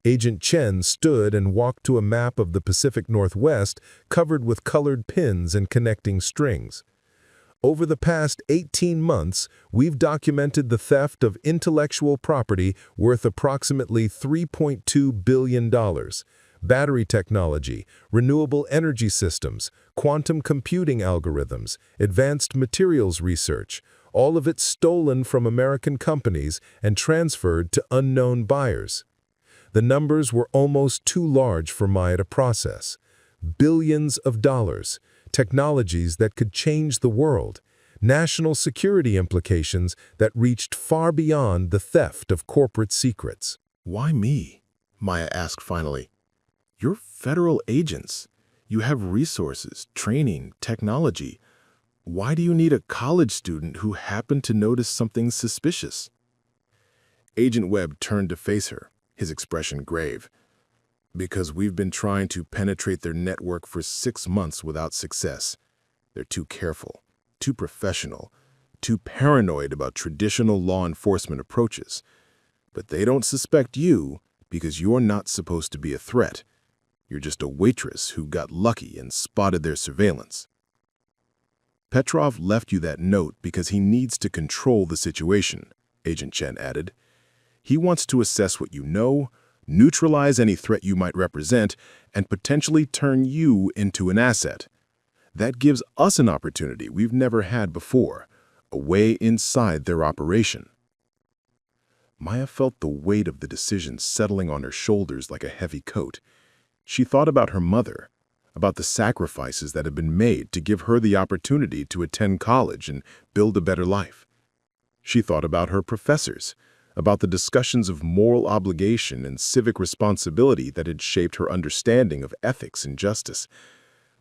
Agent Chen stood and walked to a map of the Pacific Northwest covered with colored pins and connecting strings. Over the past 18 months, we've documented the theft of intellectual property worth approximately $3.2 billion. Battery technology, renewable energy systems, quantum computing algorithms, advanced materials research, all of it stolen from American companies and transferred to unknown buyers. The numbers were almost too large for Maya to process. Billions of dollars, technologies that could change the world, national security implications that reached far beyond the theft of corporate secrets. Why me? Maya asked finally. You're federal agents. You have resources, training, technology. Why do you need a college student who happened to notice something suspicious? Agent Webb turned to face her, his expression grave. Because we've been trying to penetrate their network for 6 months without success. They're too careful, too professional, too paranoid about traditional law enforcement approaches. But they don't suspect you because you're not supposed to be a threat. You're just a waitress who got lucky and spotted their surveillance. Petrov left you that note because he needs to control the situation, Agent Chen added. He wants to assess what you know, neutralize any threat you might represent, and potentially turn you into an asset. That gives us an opportunity we've never had before, a way inside their operation. Maya felt the weight of the decision settling on her shoulders like a heavy coat. She thought about her mother, about the sacrifices that had been made to give her the opportunity to attend college and build a better life. She thought about her professors, about the discussions of moral obligation and civic responsibility that had shaped her understanding of ethics and justice.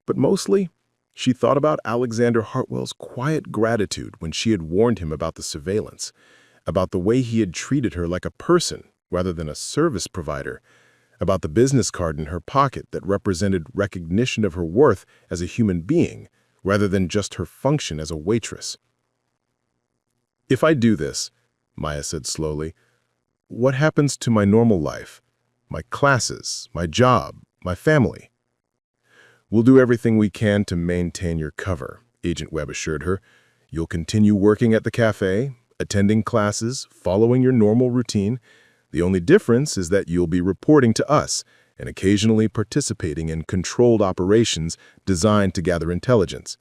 But mostly, she thought about Alexander Hartwell's quiet gratitude when she had warned him about the surveillance, about the way he had treated her like a person rather than a service provider, about the business card in her pocket that represented recognition of her worth as a human being rather than just her function as a waitress. "If I do this," Maya said slowly, "what happens to my normal life, my classes, my job, my family?" "We'll do everything we can to maintain your cover," Agent Webb assured her. "You'll continue working at the cafe, attending classes, following your normal routine. The only difference is that you'll be reporting to us and occasionally participating in controlled operations designed to gather intelligence."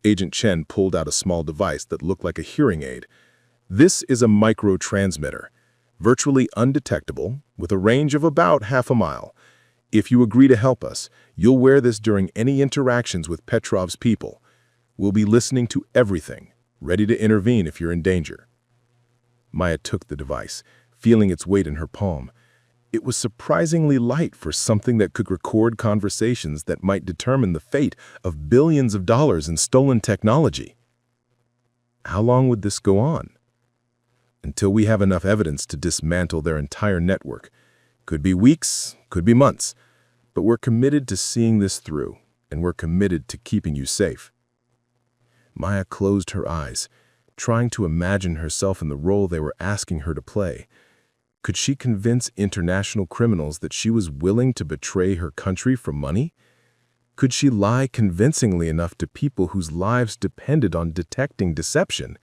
Agent Chen pulled out a small device that looked like a hearing aid. "This is a microtransmitter, virtually undetectable, with a range of about half a mile. If you agree to help us, you'll wear this during any interactions with Petrov's people. We'll be listening to everything, ready to intervene if you're in danger." Maya took the device, feeling its weight in her palm. It was surprisingly light for something that could record conversations that might determine the fate of billions of dollars in stolen technology. How long would this go on? Until we have enough evidence to dismantle their entire network. Could be weeks, could be months, but we're committed to seeing this through, and we're committed to keeping you safe. Maya closed her eyes, trying to imagine herself in the role they were asking her to play. Could she convince international criminals that she was willing to betray her country for money? Could she lie convincingly enough to people whose lives depended on detecting deception?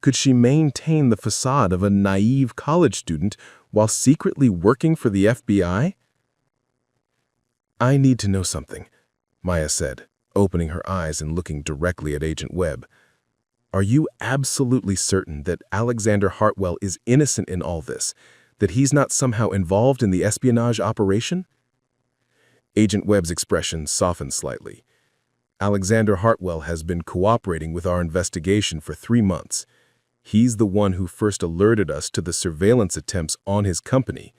Could she maintain the facade of a naive college student while secretly working for the FBI? "I need to know something," Maya said, opening her eyes and looking directly at Agent Webb. "Are you absolutely certain that Alexander Hartwell is innocent in all this, that he's not somehow involved in the espionage operation?" Agent Webb's expression softened slightly. "Alexander Hartwell has been cooperating with our investigation for 3 months. He's the one who first alerted us to the surveillance attempts on his company.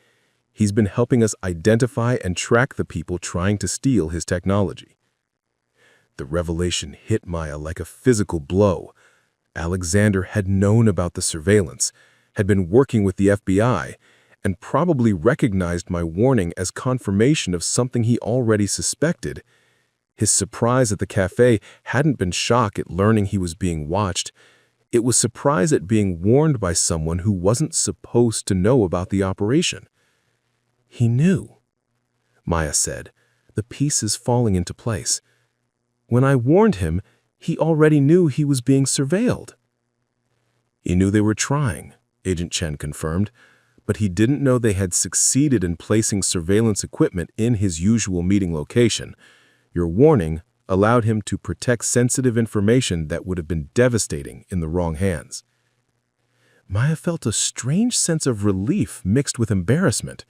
He's been helping us identify and track the people trying to steal his technology." The revelation hit Maya like a physical blow. Alexander had known about the surveillance, had been working with the FBI, and probably recognized my warning as confirmation of something he already suspected. His surprise at the cafe hadn't been shock at learning he was being watched. It was surprise at being warned by someone who wasn't supposed to know about the operation. "He knew," Maya said, the pieces falling into place. "When I warned him, he already knew he was being surveilled." "He knew they were trying," Agent Chen confirmed, "but he didn't know they had succeeded in placing surveillance equipment in his usual meeting location. Your warning allowed him to protect sensitive information that would have been devastating in the wrong hands." Maya felt a strange sense of relief mixed with embarrassment.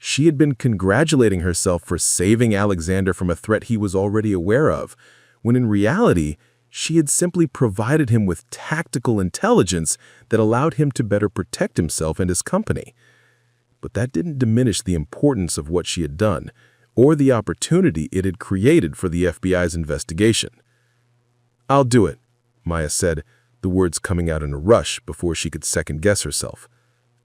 She had been congratulating herself for saving Alexander from a threat he was already aware of, when in reality, she had simply provided him with tactical intelligence that allowed him to better protect himself and his company. But that didn't diminish the importance of what she had done, or the opportunity it had created for the FBI's investigation. "I'll do it," Maya said, the words coming out in a rush before she could second-guess herself.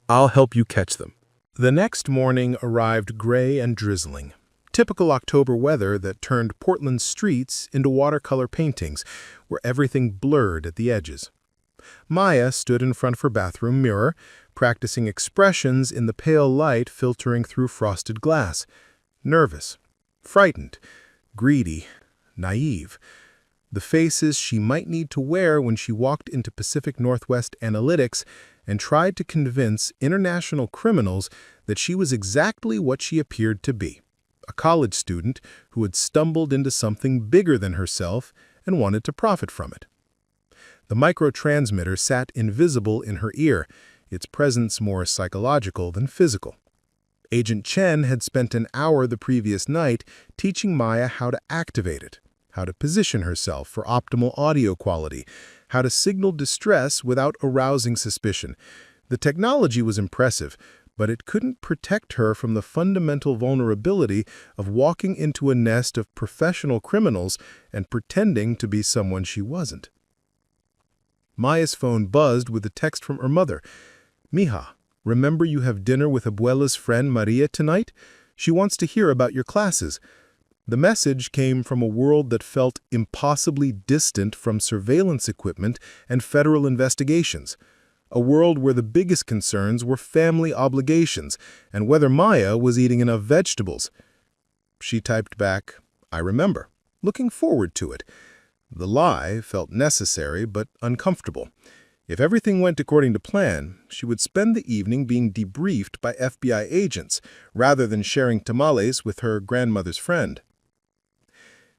"I'll help you catch them." The next morning arrived gray and drizzling. Typical October weather that turned Portland's streets into watercolor paintings, where everything blurred at the edges. Maya stood in front of her bathroom mirror, practicing expressions in the pale light filtering through frosted glass. Nervous, frightened, greedy, naive. The faces she might need to wear when she walked into Pacific Northwest Analytics and tried to convince international criminals that she was exactly what she appeared to be. A college student who had stumbled into something bigger than herself and wanted to profit from it. The microtransmitter sat invisible in her ear, its presence more psychological than physical. Agent Chen had spent an hour the previous night teaching Maya how to activate it, how to position herself for optimal audio quality, how to signal distress without arousing suspicion. The technology was impressive, but it couldn't protect her from the fundamental vulnerability of walking into a nest of professional criminals and pretending to be someone she wasn't. Maya's phone buzzed with a text from her mother. "Mija, remember you have dinner with Abuela's friend Maria tonight? She wants to hear about your classes." The message came from a world that felt impossibly distant from surveillance equipment and federal investigations. A world where the biggest concerns were family obligations and whether Maya was eating enough vegetables. She typed back, "I remember. Looking forward to it." The lie felt necessary but uncomfortable. If everything went according to plan, she would spend the evening being debriefed by FBI agents rather than sharing tamales with her grandmother's friend.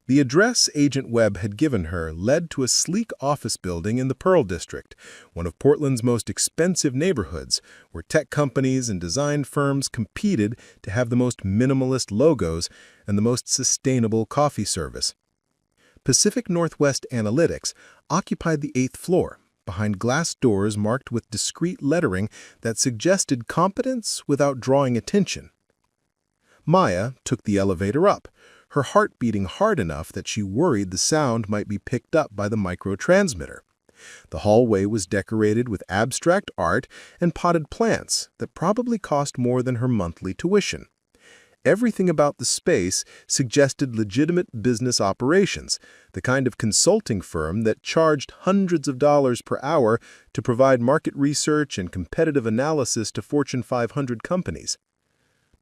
The address Agent Webb had given her led to a sleek office building in the Pearl District, one of Portland's most expensive neighborhoods, where tech companies and design firms competed to have the most minimalist logos and the most sustainable coffee service. Pacific Northwest Analytics occupied the 8th floor, behind glass doors marked with discreet lettering that suggested competence without drawing attention. Maya took the elevator up, her heart beating hard enough that she worried the sound might be picked up by the microtransmitter. The hallway was decorated with abstract art and potted plants that probably cost more than her monthly tuition. Everything about the space suggested legitimate business operations, the kind of consulting firm that charged hundreds of dollars per hour to provide market research and competitive analysis to Fortune 500 companies.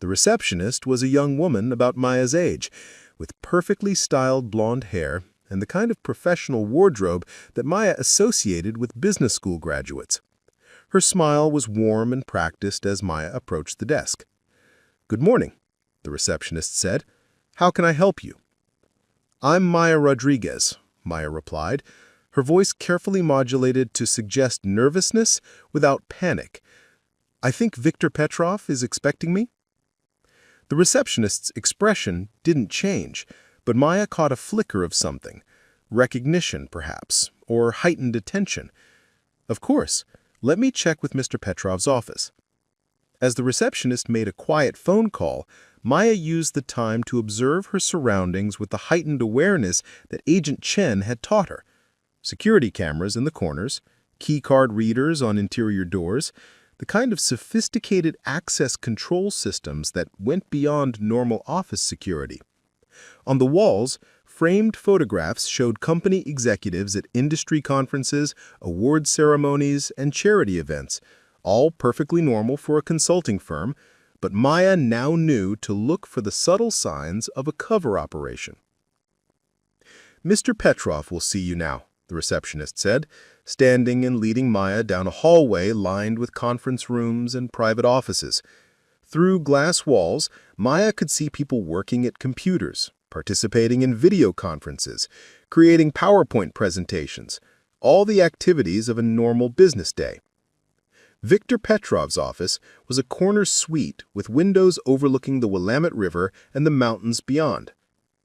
The receptionist was a young woman about Maya's age, with perfectly styled blonde hair and the kind of professional wardrobe that Maya associated with business school graduates. Her smile was warm and practiced as Maya approached the desk. "Good morning," the receptionist said. "How can I help you?" "I'm Maya Rodriguez," Maya replied, her voice carefully modulated to suggest nervousness without panic. "I think Viktor Petrov is expecting me." The receptionist's expression didn't change, but Maya caught a flicker of something. Recognition, perhaps, or heightened attention. "Of course. Let me check with Mr. Petrov's office." As the receptionist made a quiet phone call, Maya used the time to observe her surroundings with the heightened awareness that Agent Chen had taught her. Security cameras in the corners, key card readers on interior doors, the kind of sophisticated access control systems that went beyond normal office security. On the walls, framed photographs showed company executives at industry conferences, award ceremonies, and charity events, all perfectly normal for a consulting firm, but Maya now knew to look for the subtle signs of a cover operation. "Mr. Petrov will see you now," the receptionist said, standing and leading Maya down a hallway lined with conference rooms and private offices. Through glass walls, Maya could see people working at computers, participating in video conferences, creating PowerPoint presentations, all the activities of a normal business day. Viktor Petrov's office was a corner suite with windows overlooking the Willamette River and the mountains beyond.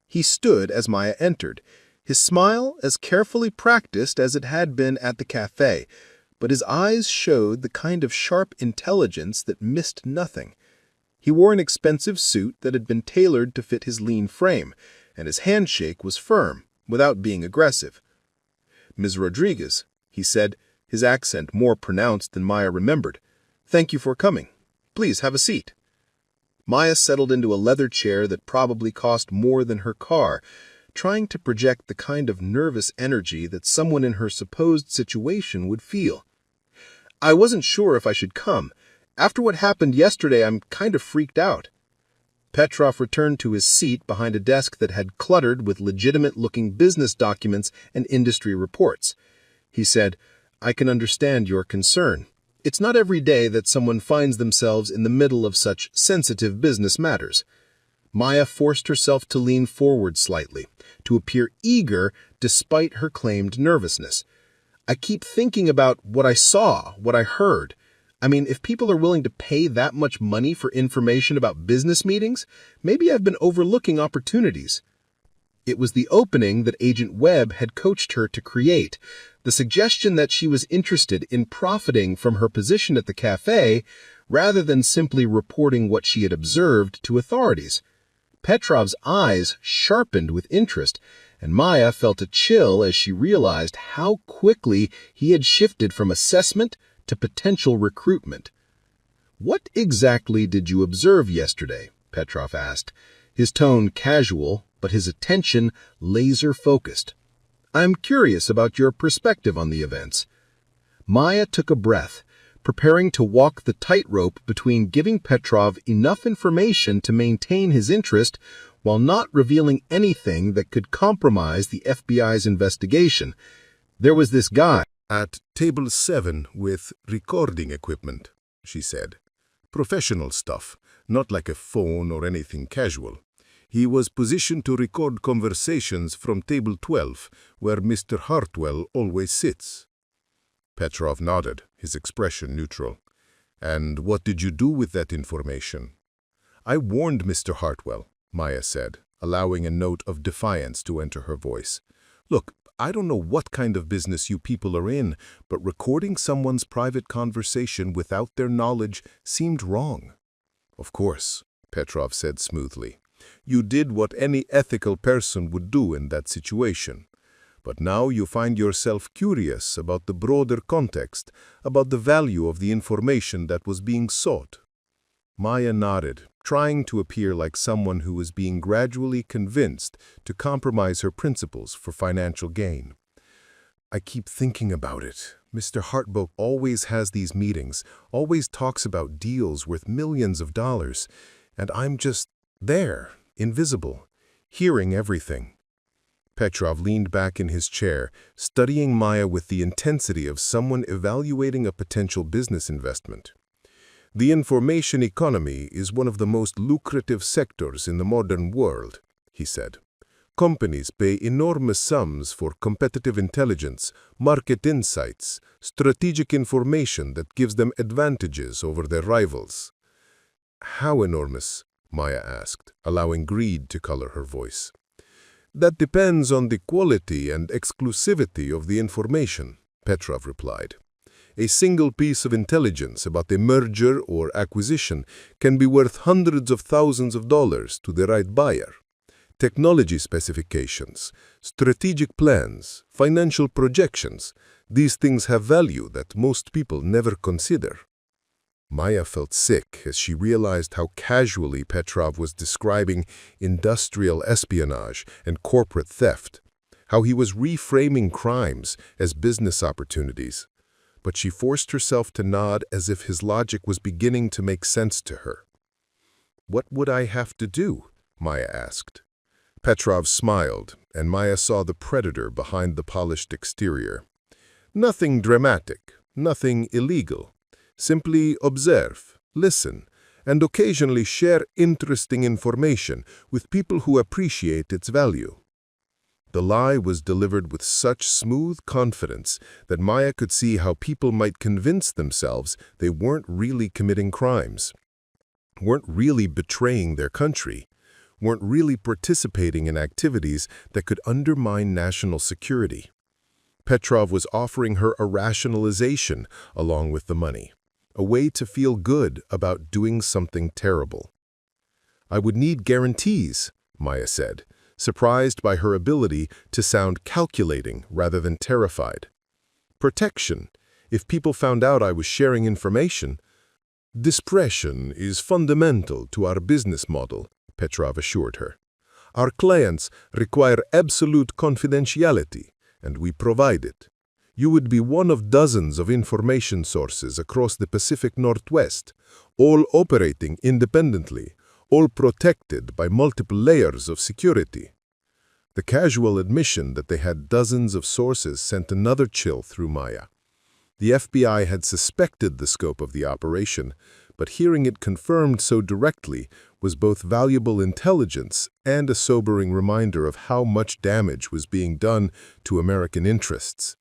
He stood as Maya entered, his smile as carefully practiced as it had been at the cafe, but his eyes showed the kind of sharp intelligence that missed nothing. He wore an expensive suit that had been tailored to fit his lean frame, and his handshake was firm, without being aggressive. "Ms. Rodriguez," he said, his accent more pronounced than Maya remembered. "Thank you for coming. Please have a seat." Maya settled into a leather chair that probably cost more than her car, trying to project the kind of nervous energy that someone in her supposed situation would feel. "I wasn't sure if I should come. After what happened yesterday, I'm kind of freaked out." Petrov returned to his seat behind a desk that had cluttered with legitimate-looking business documents and industry reports. He said, "I can understand your concern. It's not every day that someone finds themselves in the middle of such sensitive business matters." Maya forced herself to lean forward slightly, to appear eager despite her claimed nervousness. "I keep thinking about what I saw, what I heard. I mean, if people are willing to pay that much money for information about business meetings, maybe I've been overlooking opportunities." It was the opening that Agent Webb had coached her to create, the suggestion that she was interested in profiting from her position at the cafe rather than simply reporting what she had observed to authorities. Petrov's eyes sharpened with interest, and Maya felt a chill as she realized how quickly he had shifted from assessment to potential recruitment. "What exactly did you observe yesterday?" Petrov asked, his tone casual, but his attention laser-focused. "I'm curious about your perspective on the events." Maya took a breath, preparing to walk the tightrope between giving Petrov enough information to maintain his interest while not revealing anything that could compromise the FBI's investigation. "There was this guy "At table 7 with recording equipment," she said. "Professional stuff, not like a phone or anything casual. He was positioned to record conversations from table 12, where Mr. Hartwell always sits." Petrov nodded, his expression neutral. "And what did you do with that information?" "I warned Mr. Hartwell," Maya said, allowing a note of defiance to enter her voice. "Look, I don't know what kind of business you people are in, but recording someone's private conversation without their knowledge seemed wrong." "Of course," Petrov said smoothly. "You did what any ethical person would do in that situation. But now you find yourself curious about the broader context, about the value of the information that was being sought." Maya nodded, trying to appear like someone who was being gradually convinced to compromise her principles for financial gain. "I keep thinking about it. Mr. Hartwell always has these meetings, always talks about deals worth millions of dollars, and I'm just there, invisible, hearing everything." Petrov leaned back in his chair, studying Maya with the intensity of someone evaluating a potential business investment. "The information economy is one of the most lucrative sectors in the modern world," he said. "Companies pay enormous sums for competitive intelligence, market insights, strategic information that gives them advantages over their rivals." "How enormous?" Maya asked, allowing greed to color her voice. "That depends on the quality and exclusivity of the information," Petrov replied. "A single piece of intelligence about a merger or acquisition can be worth hundreds of thousands of dollars to the right buyer. Technology specifications, strategic plans, financial projections, these things have value that most people never consider." Maya felt sick as she realized how casually Petrov was describing industrial espionage and corporate theft, how he was reframing crimes as business opportunities. But she forced herself to nod as if his logic was beginning to make sense to her. "What would I have to do?" Maya asked. Petrov smiled, and Maya saw the predator behind the polished exterior. "Nothing dramatic, nothing illegal. Simply observe, listen, and occasionally share interesting information with people who appreciate its value." The lie was delivered with such smooth confidence that Maya could see how people might convince themselves they weren't really committing crimes, weren't really betraying their country, weren't really participating in activities that could undermine national security. Petrov was offering her a rationalization along with the money, a way to feel good about doing something terrible. "I would need guarantees," Maya said, surprised by her ability to sound calculating rather than terrified. "Protection, if people found out I was sharing information." "Discretion is fundamental to our business model," Petrov assured her. "Our clients require absolute confidentiality, and we provide it. You would be one of dozens of information sources across the Pacific Northwest, all operating independently, all protected by multiple layers of security." The casual admission that they had dozens of sources sent another chill through Maya. The FBI had suspected the scope of the operation, but hearing it confirmed so directly was both valuable intelligence and a sobering reminder of how much damage was being done to American interests.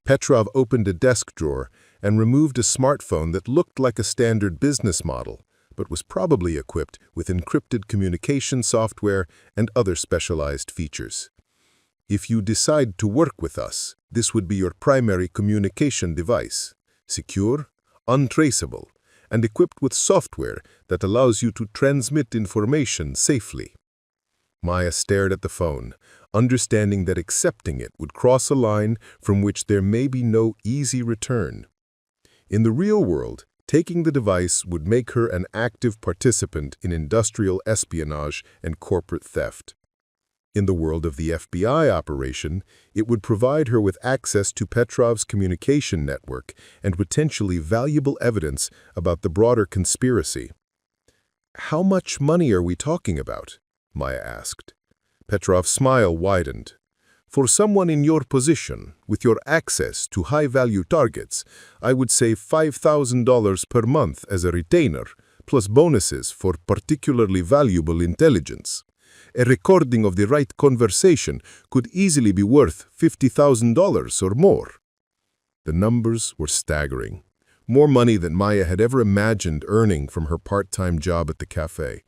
Petrov opened a desk drawer and removed a smartphone that looked like a standard business model, but was probably equipped with encrypted communication software and other specialized features. If you decide to work with us, this would be your primary communication device, secure, untraceable, and equipped with software that allows you to transmit information safely. Maya stared at the phone, understanding that accepting it would cross a line from which there may be no easy return. In the real world, taking the device would make her an active participant in industrial espionage and corporate theft. In the world of the FBI operation, it would provide her with access to Petrov's communication network and potentially valuable evidence about the broader conspiracy. "How much money are we talking about?" Maya asked. Petrov's smile widened. "For someone in your position, with your access to high-value targets, I would say $5,000 per month as a retainer, plus bonuses for particularly valuable intelligence. A recording of the right conversation could easily be worth $50,000 or more." The numbers were staggering. More money than Maya had ever imagined earning from her part-time job at the cafe.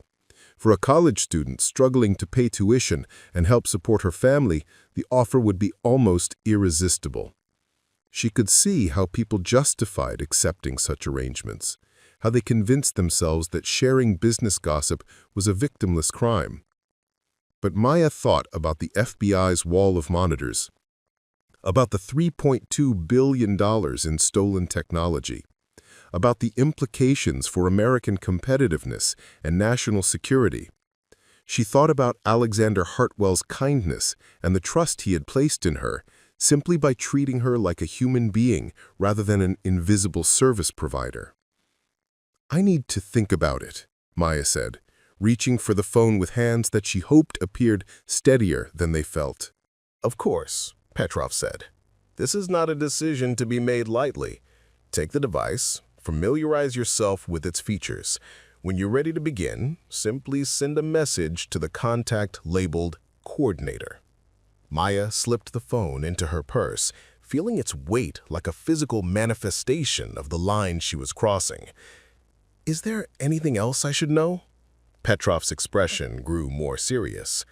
For a college student struggling to pay tuition and help support her family, the offer would be almost irresistible. She could see how people justified accepting such arrangements, how they convinced themselves that sharing business gossip was a victimless crime. But Maya thought about the FBI's wall of monitors, about the $3.2 billion in stolen technology, about the implications for American competitiveness and national security. She thought about Alexander Hartwell's kindness and the trust he had placed in her, simply by treating her like a human being rather than an invisible service provider. "I need to think about it," Maya said, reaching for the phone with hands that she hoped appeared steadier than they felt. "Of course," Petrov said. "This is not a decision to be made lightly. Take the device, familiarize yourself with its features. When you're ready to begin, simply send a message to the contact labeled Coordinator." Maya slipped the phone into her purse, feeling its weight like a physical manifestation of the line she was crossing. "Is there anything else I should know?" Petrov's expression grew more serious.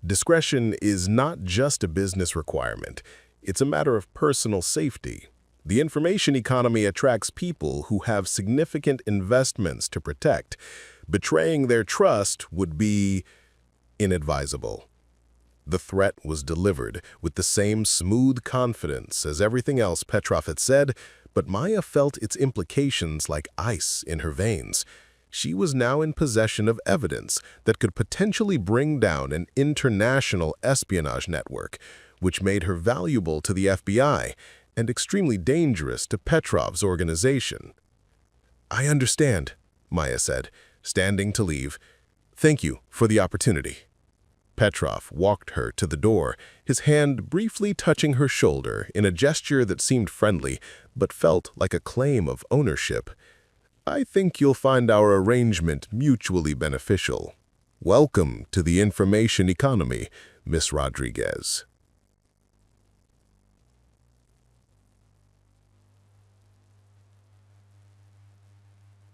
"Discretion is not just a business requirement. It's a matter of personal safety. The information economy attracts people who have significant investments to protect. Betraying their trust would be inadvisable." The threat was delivered with the same smooth confidence as everything else Petrov had said, but Maya felt its implications like ice in her veins. She was now in possession of evidence that could potentially bring down an international espionage network, which made her valuable to the FBI and extremely dangerous to Petrov's organization. "I understand," Maya said, standing to leave. "Thank you for the opportunity." Petrov walked her to the door, his hand briefly touching her shoulder in a gesture that seemed friendly, but felt like a claim of ownership. "I think you'll find our arrangement mutually beneficial. Welcome to the information economy, Miss Rodriguez."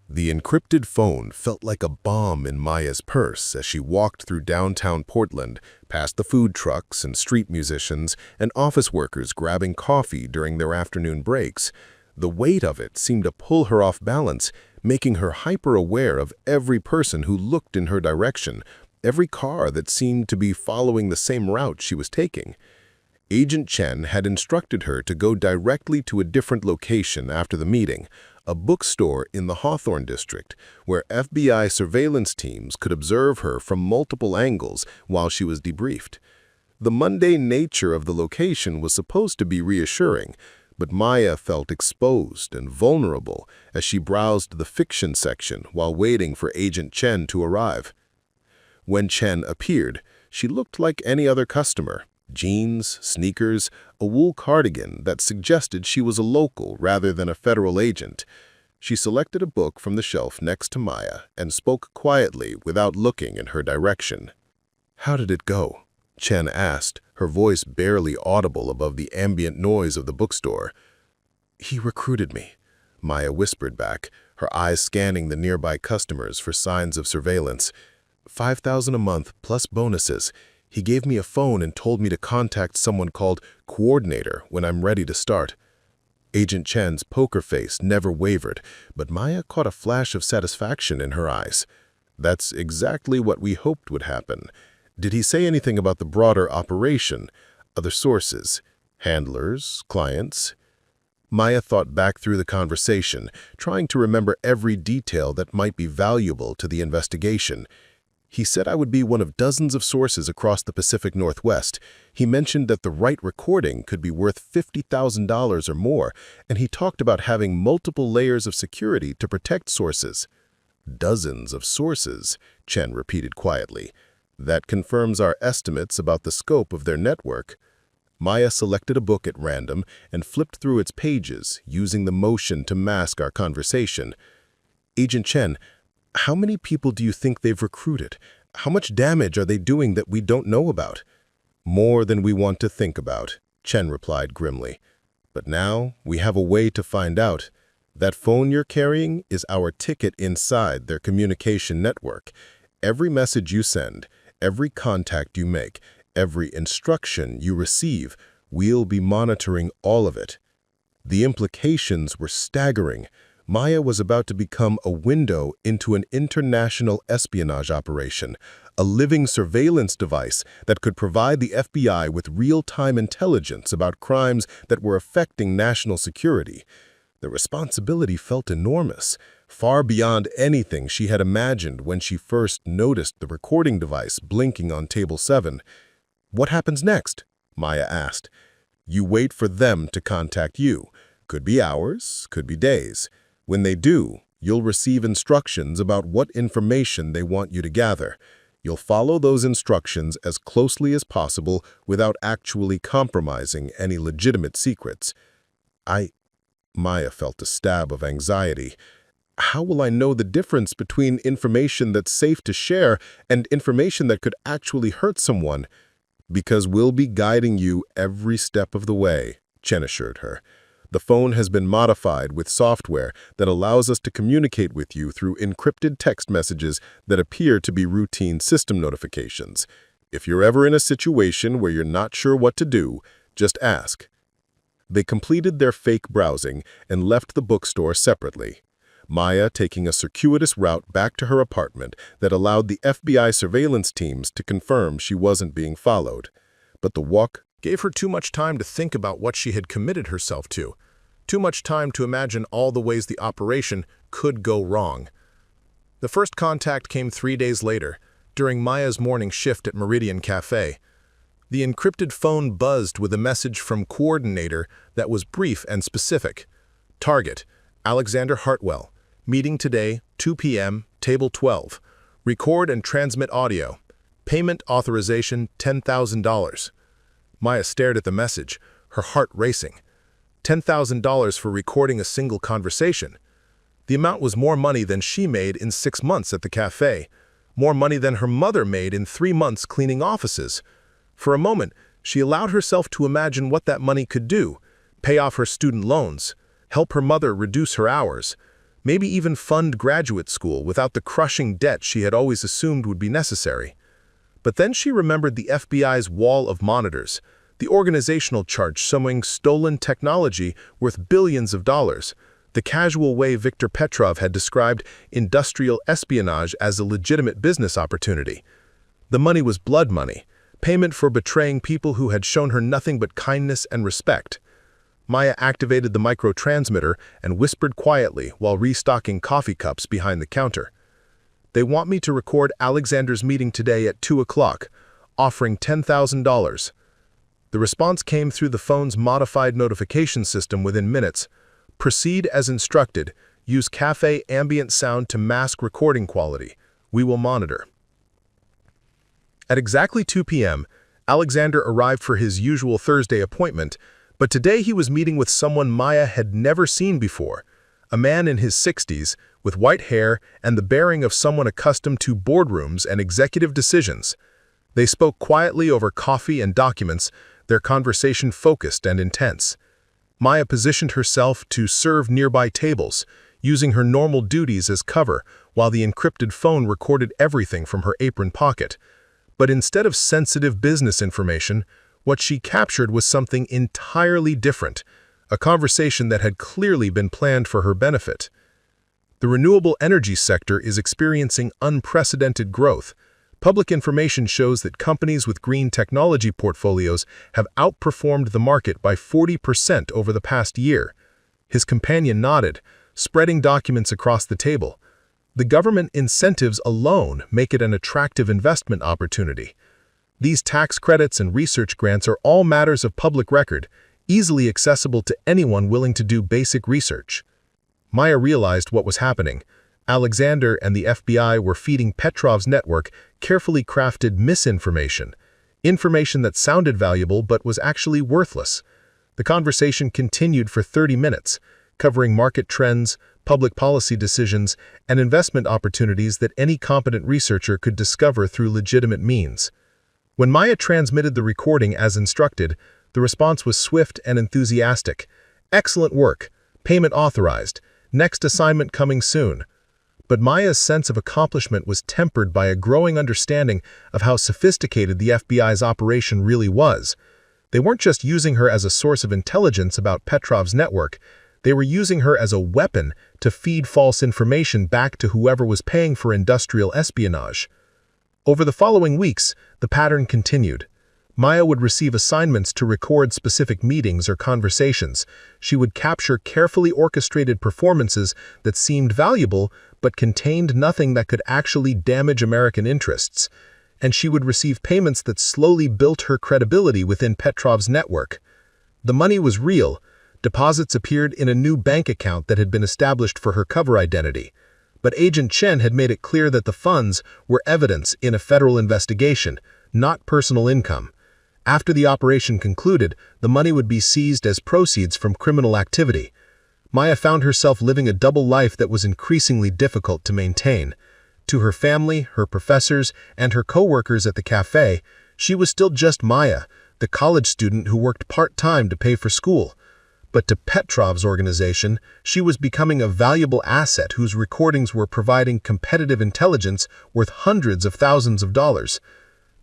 The encrypted phone felt like a bomb in Maya's purse as she walked through downtown Portland, past the food trucks and street musicians and office workers grabbing coffee during their afternoon breaks. The weight of it seemed to pull her off balance, making her hyper-aware of every person who looked in her direction, every car that seemed to be following the same route she was taking. Agent Chen had instructed her to go directly to a different location after the meeting, a bookstore in the Hawthorne district, where FBI surveillance teams could observe her from multiple angles while she was debriefed. The mundane nature of the location was supposed to be reassuring, but Maya felt exposed and vulnerable as she browsed the fiction section while waiting for Agent Chen to arrive. When Chen appeared, she looked like any other customer. Jeans, sneakers, a wool cardigan that suggested she was a local rather than a federal agent. She selected a book from the shelf next to Maya and spoke quietly without looking in her direction. "How did it go?" Chen asked, her voice barely audible above the ambient noise of the bookstore. "He recruited me," Maya whispered back, her eyes scanning the nearby customers for signs of surveillance. $5,000 a month plus bonuses. He gave me a phone and told me to contact someone called Coordinator when I'm ready to start. Agent Chen's poker face never wavered, but Maya caught a flash of satisfaction in her eyes. That's exactly what we hoped would happen. Did he say anything about the broader operation? Other sources? Handlers? Clients? Maya thought back through the conversation, trying to remember every detail that might be valuable to the investigation. He said I would be one of dozens of sources across the Pacific Northwest. He mentioned that the right recording could be worth $50,000 or more, and he talked about having multiple layers of security to protect sources. Dozens of sources, Chen repeated quietly. That confirms our estimates about the scope of their network. Maya selected a book at random and flipped through its pages, using the motion to mask our conversation. Agent Chen, how many people do you think they've recruited? How much damage are they doing that we don't know about? More than we want to think about, Chen replied grimly. But now we have a way to find out. That phone you're carrying is our ticket inside their communication network. Every message you send, every contact you make, every instruction you receive, we'll be monitoring all of it. The implications were staggering. Maya was about to become a window into an international espionage operation, a living surveillance device that could provide the FBI with real-time intelligence about crimes that were affecting national security. The responsibility felt enormous, far beyond anything she had imagined when she first noticed the recording device blinking on table 7. What happens next? Maya asked. You wait for them to contact you. Could be hours, could be days. When they do, you'll receive instructions about what information they want you to gather. You'll follow those instructions as closely as possible without actually compromising any legitimate secrets. Maya felt a stab of anxiety. How will I know the difference between information that's safe to share and information that could actually hurt someone? Because we'll be guiding you every step of the way, Chen assured her. The phone has been modified with software that allows us to communicate with you through encrypted text messages that appear to be routine system notifications. If you're ever in a situation where you're not sure what to do, just ask. They completed their fake browsing and left the bookstore separately. Maya taking a circuitous route back to her apartment that allowed the FBI surveillance teams to confirm she wasn't being followed. But the walk gave her too much time to think about what she had committed herself to. Too much time to imagine all the ways the operation could go wrong. The first contact came 3 days later, during Maya's morning shift at Meridian Café. The encrypted phone buzzed with a message from Coordinator that was brief and specific. Target, Alexander Hartwell. Meeting today, 2 p.m., table 12. Record and transmit audio. Payment authorization, $10,000. Maya stared at the message, her heart racing. $10,000 for recording a single conversation. The amount was more money than she made in 6 months at the cafe, more money than her mother made in 3 months cleaning offices. For a moment, she allowed herself to imagine what that money could do: pay off her student loans, help her mother reduce her hours, maybe even fund graduate school without the crushing debt she had always assumed would be necessary. But then she remembered the FBI's wall of monitors, the organizational chart showing stolen technology worth billions of dollars, the casual way Viktor Petrov had described industrial espionage as a legitimate business opportunity. The money was blood money, payment for betraying people who had shown her nothing but kindness and respect. Maya activated the micro-transmitter and whispered quietly while restocking coffee cups behind the counter. They want me to record Alexander's meeting today at 2 o'clock, offering $10,000. The response came through the phone's modified notification system within minutes. Proceed as instructed. Use cafe ambient sound to mask recording quality. We will monitor. At exactly 2 p.m., Alexander arrived for his usual Thursday appointment, but today he was meeting with someone Maya had never seen before, a man in his 60s with white hair and the bearing of someone accustomed to boardrooms and executive decisions. They spoke quietly over coffee and documents, their conversation focused and intense. Maya positioned herself to serve nearby tables, using her normal duties as cover while the encrypted phone recorded everything from her apron pocket. But instead of sensitive business information, what she captured was something entirely different, a conversation that had clearly been planned for her benefit. The renewable energy sector is experiencing unprecedented growth. Public information shows that companies with green technology portfolios have outperformed the market by 40% over the past year. His companion nodded, spreading documents across the table. The government incentives alone make it an attractive investment opportunity. These tax credits and research grants are all matters of public record, easily accessible to anyone willing to do basic research. Maya realized what was happening. Alexander and the FBI were feeding Petrov's network carefully crafted misinformation, information that sounded valuable but was actually worthless. The conversation continued for 30 minutes, covering market trends, public policy decisions, and investment opportunities that any competent researcher could discover through legitimate means. When Maya transmitted the recording as instructed, the response was swift and enthusiastic. "Excellent work. Payment authorized. Next assignment coming soon." But Maya's sense of accomplishment was tempered by a growing understanding of how sophisticated the FBI's operation really was. They weren't just using her as a source of intelligence about Petrov's network, they were using her as a weapon to feed false information back to whoever was paying for industrial espionage. Over the following weeks, the pattern continued. Maya would receive assignments to record specific meetings or conversations. She would capture carefully orchestrated performances that seemed valuable but contained nothing that could actually damage American interests. And she would receive payments that slowly built her credibility within Petrov's network. The money was real. Deposits appeared in a new bank account that had been established for her cover identity. But Agent Chen had made it clear that the funds were evidence in a federal investigation, not personal income. After the operation concluded, the money would be seized as proceeds from criminal activity. Maya found herself living a double life that was increasingly difficult to maintain. To her family, her professors, and her co-workers at the cafe, she was still just Maya, the college student who worked part-time to pay for school. But to Petrov's organization, she was becoming a valuable asset whose recordings were providing competitive intelligence worth hundreds of thousands of dollars.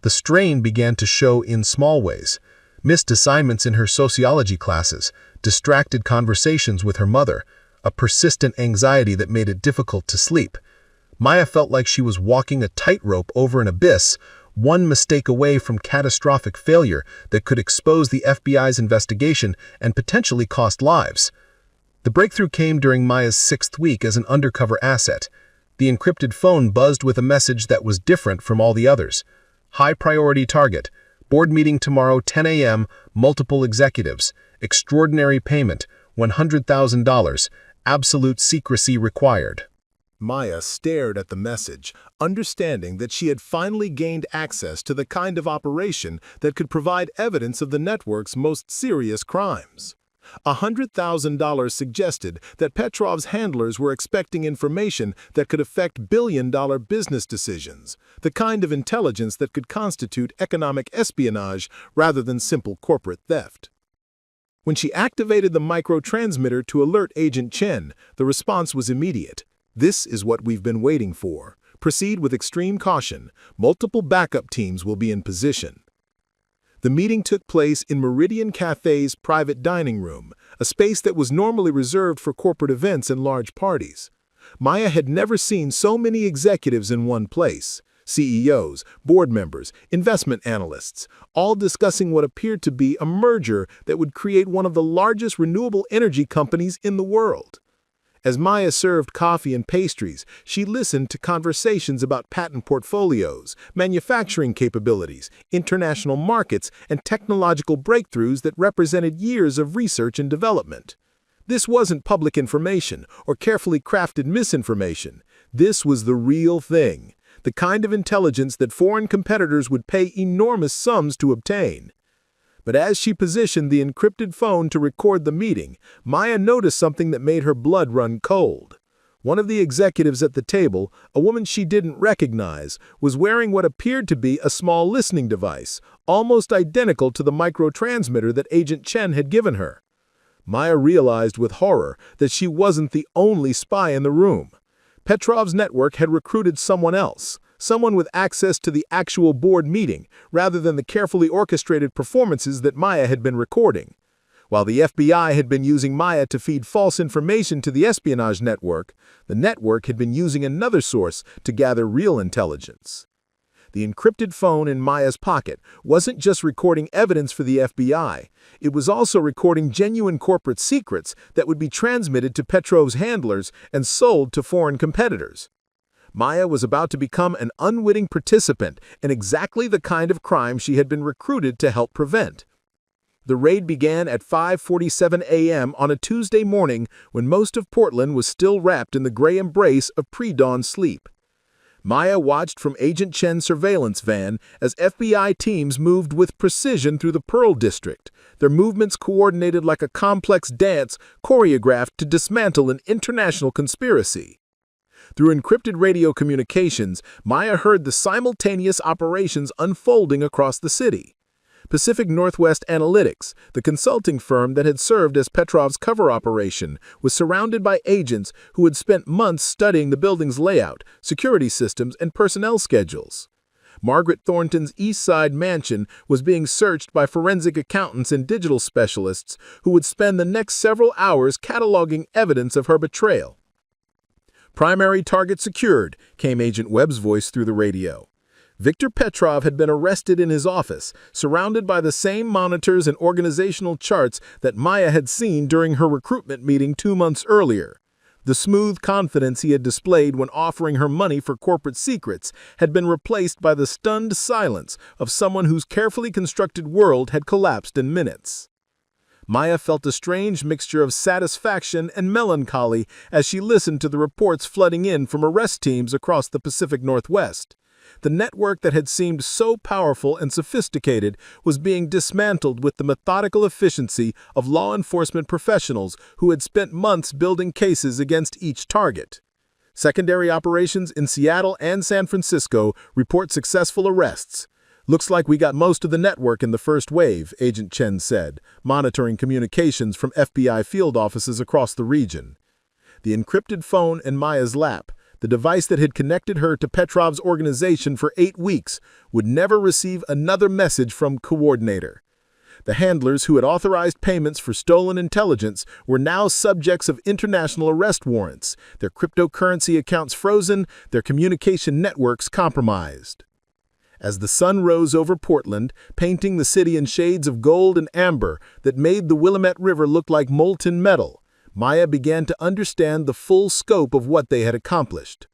The strain began to show in small ways. Missed assignments in her sociology classes, distracted conversations with her mother, a persistent anxiety that made it difficult to sleep. Maya felt like she was walking a tightrope over an abyss, one mistake away from catastrophic failure that could expose the FBI's investigation and potentially cost lives. The breakthrough came during Maya's 6th week as an undercover asset. The encrypted phone buzzed with a message that was different from all the others. High priority target. Board meeting tomorrow, 10 a.m., multiple executives. Extraordinary payment, $100,000. Absolute secrecy required. Maya stared at the message, understanding that she had finally gained access to the kind of operation that could provide evidence of the network's most serious crimes. $100,000 suggested that Petrov's handlers were expecting information that could affect billion-dollar business decisions, the kind of intelligence that could constitute economic espionage rather than simple corporate theft. When she activated the microtransmitter to alert Agent Chen, the response was immediate. "This is what we've been waiting for. Proceed with extreme caution. Multiple backup teams will be in position." The meeting took place in Meridian Café's private dining room, a space that was normally reserved for corporate events and large parties. Maya had never seen so many executives in one place. CEOs, board members, investment analysts, all discussing what appeared to be a merger that would create one of the largest renewable energy companies in the world. As Maya served coffee and pastries, she listened to conversations about patent portfolios, manufacturing capabilities, international markets, and technological breakthroughs that represented years of research and development. This wasn't public information or carefully crafted misinformation. This was the real thing, the kind of intelligence that foreign competitors would pay enormous sums to obtain. But as she positioned the encrypted phone to record the meeting, Maya noticed something that made her blood run cold. One of the executives at the table, a woman she didn't recognize, was wearing what appeared to be a small listening device, almost identical to the microtransmitter that Agent Chen had given her. Maya realized with horror that she wasn't the only spy in the room. Petrov's network had recruited someone else, someone with access to the actual board meeting, rather than the carefully orchestrated performances that Maya had been recording. While the FBI had been using Maya to feed false information to the espionage network, the network had been using another source to gather real intelligence. The encrypted phone in Maya's pocket wasn't just recording evidence for the FBI, it was also recording genuine corporate secrets that would be transmitted to Petrov's handlers and sold to foreign competitors. Maya was about to become an unwitting participant in exactly the kind of crime she had been recruited to help prevent. The raid began at 5:47 a.m. on a Tuesday morning when most of Portland was still wrapped in the gray embrace of pre-dawn sleep. Maya watched from Agent Chen's surveillance van as FBI teams moved with precision through the Pearl District, their movements coordinated like a complex dance choreographed to dismantle an international conspiracy. Through encrypted radio communications, Maya heard the simultaneous operations unfolding across the city. Pacific Northwest Analytics, the consulting firm that had served as Petrov's cover operation, was surrounded by agents who had spent months studying the building's layout, security systems, and personnel schedules. Margaret Thornton's East Side mansion was being searched by forensic accountants and digital specialists who would spend the next several hours cataloging evidence of her betrayal. "Primary target secured," came Agent Webb's voice through the radio. Viktor Petrov had been arrested in his office, surrounded by the same monitors and organizational charts that Maya had seen during her recruitment meeting 2 months earlier. The smooth confidence he had displayed when offering her money for corporate secrets had been replaced by the stunned silence of someone whose carefully constructed world had collapsed in minutes. Maya felt a strange mixture of satisfaction and melancholy as she listened to the reports flooding in from arrest teams across the Pacific Northwest. The network that had seemed so powerful and sophisticated was being dismantled with the methodical efficiency of law enforcement professionals who had spent months building cases against each target. Secondary operations in Seattle and San Francisco report successful arrests. "Looks like we got most of the network in the first wave," Agent Chen said, monitoring communications from FBI field offices across the region. The encrypted phone in Maya's lap, the device that had connected her to Petrov's organization for 8 weeks, would never receive another message from Coordinator. The handlers who had authorized payments for stolen intelligence were now subjects of international arrest warrants, their cryptocurrency accounts frozen, their communication networks compromised. As the sun rose over Portland, painting the city in shades of gold and amber that made the Willamette River look like molten metal, Maya began to understand the full scope of what they had accomplished.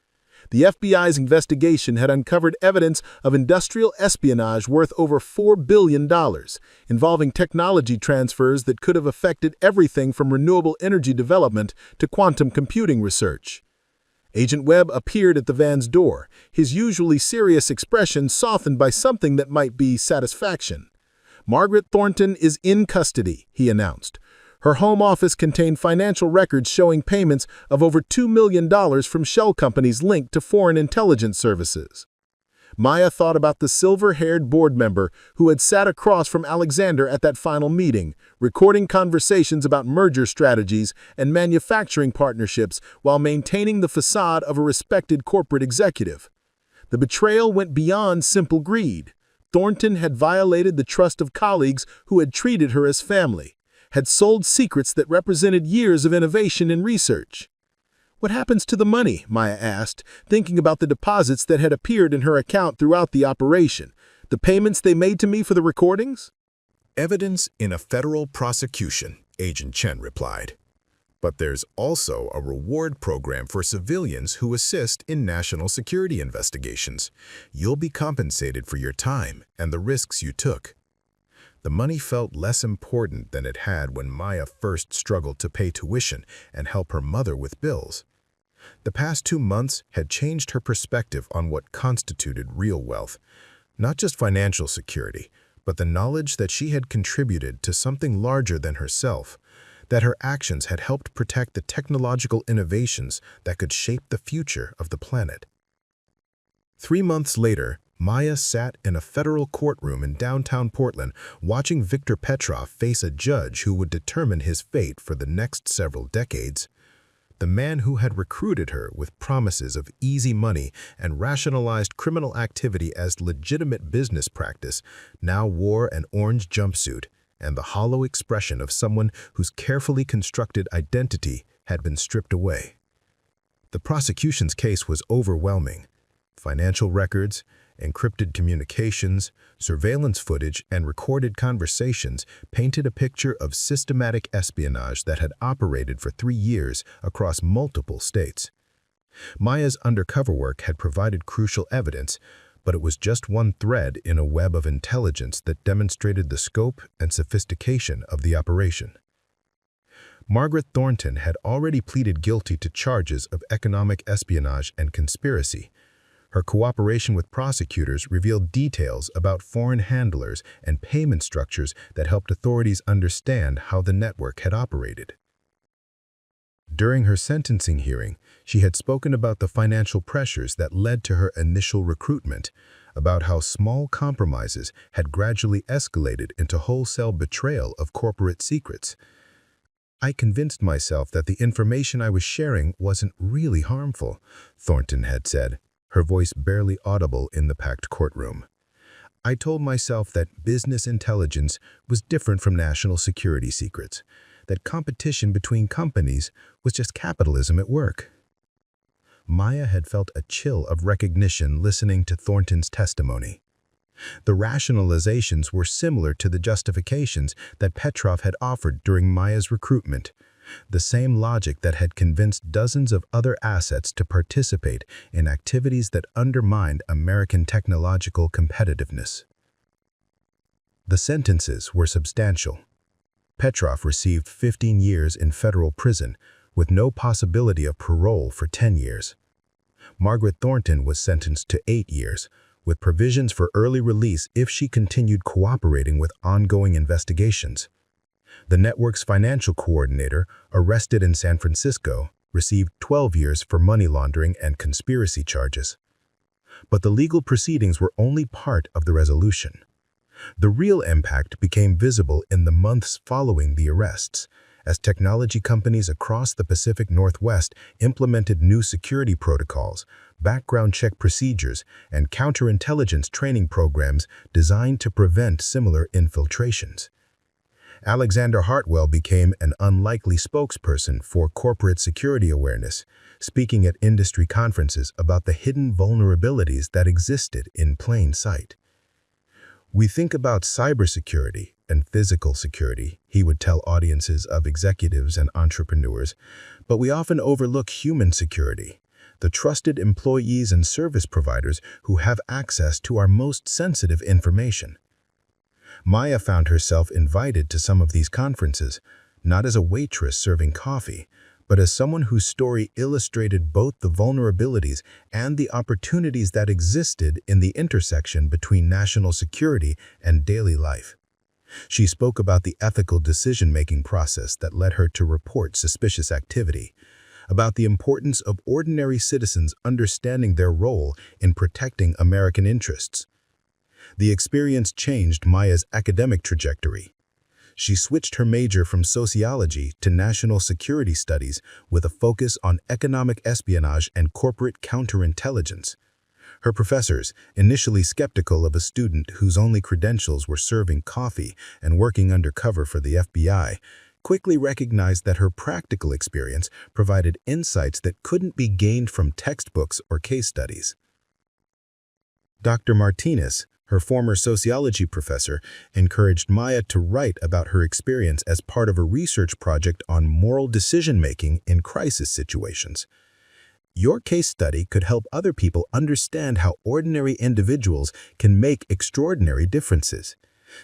The FBI's investigation had uncovered evidence of industrial espionage worth over $4 billion, involving technology transfers that could have affected everything from renewable energy development to quantum computing research. Agent Webb appeared at the van's door, his usually serious expression softened by something that might be satisfaction. "Margaret Thornton is in custody," he announced. Her home office contained financial records showing payments of over $2 million from shell companies linked to foreign intelligence services. Maya thought about the silver-haired board member who had sat across from Alexander at that final meeting, recording conversations about merger strategies and manufacturing partnerships while maintaining the facade of a respected corporate executive. The betrayal went beyond simple greed. Thornton had violated the trust of colleagues who had treated her as family, had sold secrets that represented years of innovation and research. "What happens to the money?" Maya asked, thinking about the deposits that had appeared in her account throughout the operation. "The payments they made to me for the recordings?" "Evidence in a federal prosecution," Agent Chen replied. "But there's also a reward program for civilians who assist in national security investigations. You'll be compensated for your time and the risks you took." The money felt less important than it had when Maya first struggled to pay tuition and help her mother with bills. The past 2 months had changed her perspective on what constituted real wealth, not just financial security, but the knowledge that she had contributed to something larger than herself, that her actions had helped protect the technological innovations that could shape the future of the planet. 3 months later, Maya sat in a federal courtroom in downtown Portland, watching Viktor Petrov face a judge who would determine his fate for the next several decades. The man who had recruited her with promises of easy money and rationalized criminal activity as legitimate business practice now wore an orange jumpsuit and the hollow expression of someone whose carefully constructed identity had been stripped away. The prosecution's case was overwhelming. Financial records, encrypted communications, surveillance footage, and recorded conversations painted a picture of systematic espionage that had operated for 3 years across multiple states. Maya's undercover work had provided crucial evidence, but it was just one thread in a web of intelligence that demonstrated the scope and sophistication of the operation. Margaret Thornton had already pleaded guilty to charges of economic espionage and conspiracy. Her cooperation with prosecutors revealed details about foreign handlers and payment structures that helped authorities understand how the network had operated. During her sentencing hearing, she had spoken about the financial pressures that led to her initial recruitment, about how small compromises had gradually escalated into wholesale betrayal of corporate secrets. "I convinced myself that the information I was sharing wasn't really harmful," Thornton had said, her voice barely audible in the packed courtroom. "I told myself that business intelligence was different from national security secrets, that competition between companies was just capitalism at work." Maya had felt a chill of recognition listening to Thornton's testimony. The rationalizations were similar to the justifications that Petrov had offered during Maya's recruitment, the same logic that had convinced dozens of other assets to participate in activities that undermined American technological competitiveness. The sentences were substantial. Petrov received 15 years in federal prison, with no possibility of parole for 10 years. Margaret Thornton was sentenced to 8 years, with provisions for early release if she continued cooperating with ongoing investigations. The network's financial coordinator, arrested in San Francisco, received 12 years for money laundering and conspiracy charges. But the legal proceedings were only part of the resolution. The real impact became visible in the months following the arrests, as technology companies across the Pacific Northwest implemented new security protocols, background check procedures, and counterintelligence training programs designed to prevent similar infiltrations. Alexander Hartwell became an unlikely spokesperson for corporate security awareness, speaking at industry conferences about the hidden vulnerabilities that existed in plain sight. "We think about cybersecurity and physical security," he would tell audiences of executives and entrepreneurs, "but we often overlook human security, the trusted employees and service providers who have access to our most sensitive information." Maya found herself invited to some of these conferences, not as a waitress serving coffee, but as someone whose story illustrated both the vulnerabilities and the opportunities that existed in the intersection between national security and daily life. She spoke about the ethical decision-making process that led her to report suspicious activity, about the importance of ordinary citizens understanding their role in protecting American interests. The experience changed Maya's academic trajectory. She switched her major from sociology to national security studies with a focus on economic espionage and corporate counterintelligence. Her professors, initially skeptical of a student whose only credentials were serving coffee and working undercover for the FBI, quickly recognized that her practical experience provided insights that couldn't be gained from textbooks or case studies. Dr. Martinez, her former sociology professor, encouraged Maya to write about her experience as part of a research project on moral decision-making in crisis situations. "Your case study could help other people understand how ordinary individuals can make extraordinary differences.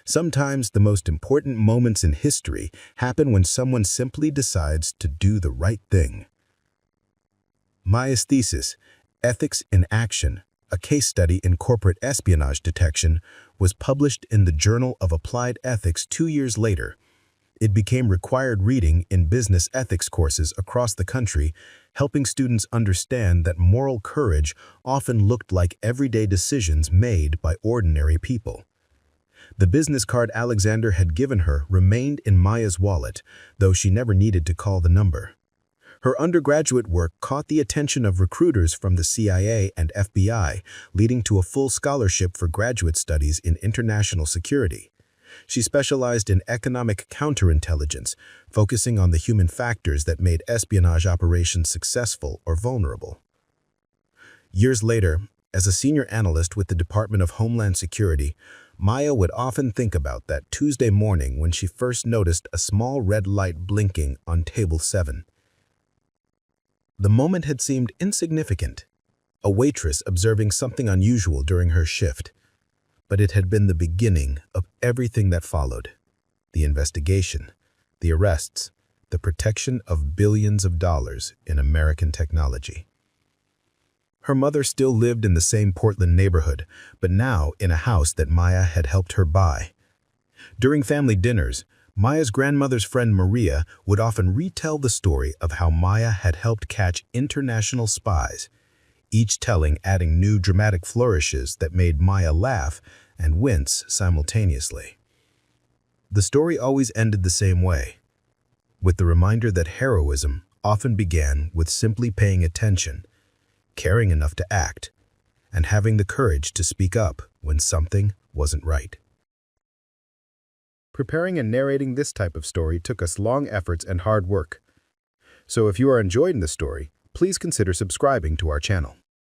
Sometimes the most important moments in history happen when someone simply decides to do the right thing." Maya's thesis, Ethics in Action, a case study in corporate espionage detection, was published in the Journal of Applied Ethics 2 years later. It became required reading in business ethics courses across the country helping students understand that moral courage often looked like everyday decisions made by ordinary people. The business card Alexander had given her remained in Maya's wallet, though she never needed to call the number. Her undergraduate work caught the attention of recruiters from the CIA and FBI, leading to a full scholarship for graduate studies in international security. She specialized in economic counterintelligence, focusing on the human factors that made espionage operations successful or vulnerable. Years later, as a senior analyst with the Department of Homeland Security, Maya would often think about that Tuesday morning when she first noticed a small red light blinking on table 7. The moment had seemed insignificant, a waitress observing something unusual during her shift. But it had been the beginning of everything that followed. The investigation, the arrests, the protection of billions of dollars in American technology. Her mother still lived in the same Portland neighborhood, but now in a house that Maya had helped her buy. During family dinners, Maya's grandmother's friend Maria would often retell the story of how Maya had helped catch international spies, each telling adding new dramatic flourishes that made Maya laugh and wince simultaneously. The story always ended the same way, with the reminder that heroism often began with simply paying attention, caring enough to act, and having the courage to speak up when something wasn't right. Preparing and narrating this type of story took us long efforts and hard work. So if you are enjoying the story, please consider subscribing to our channel.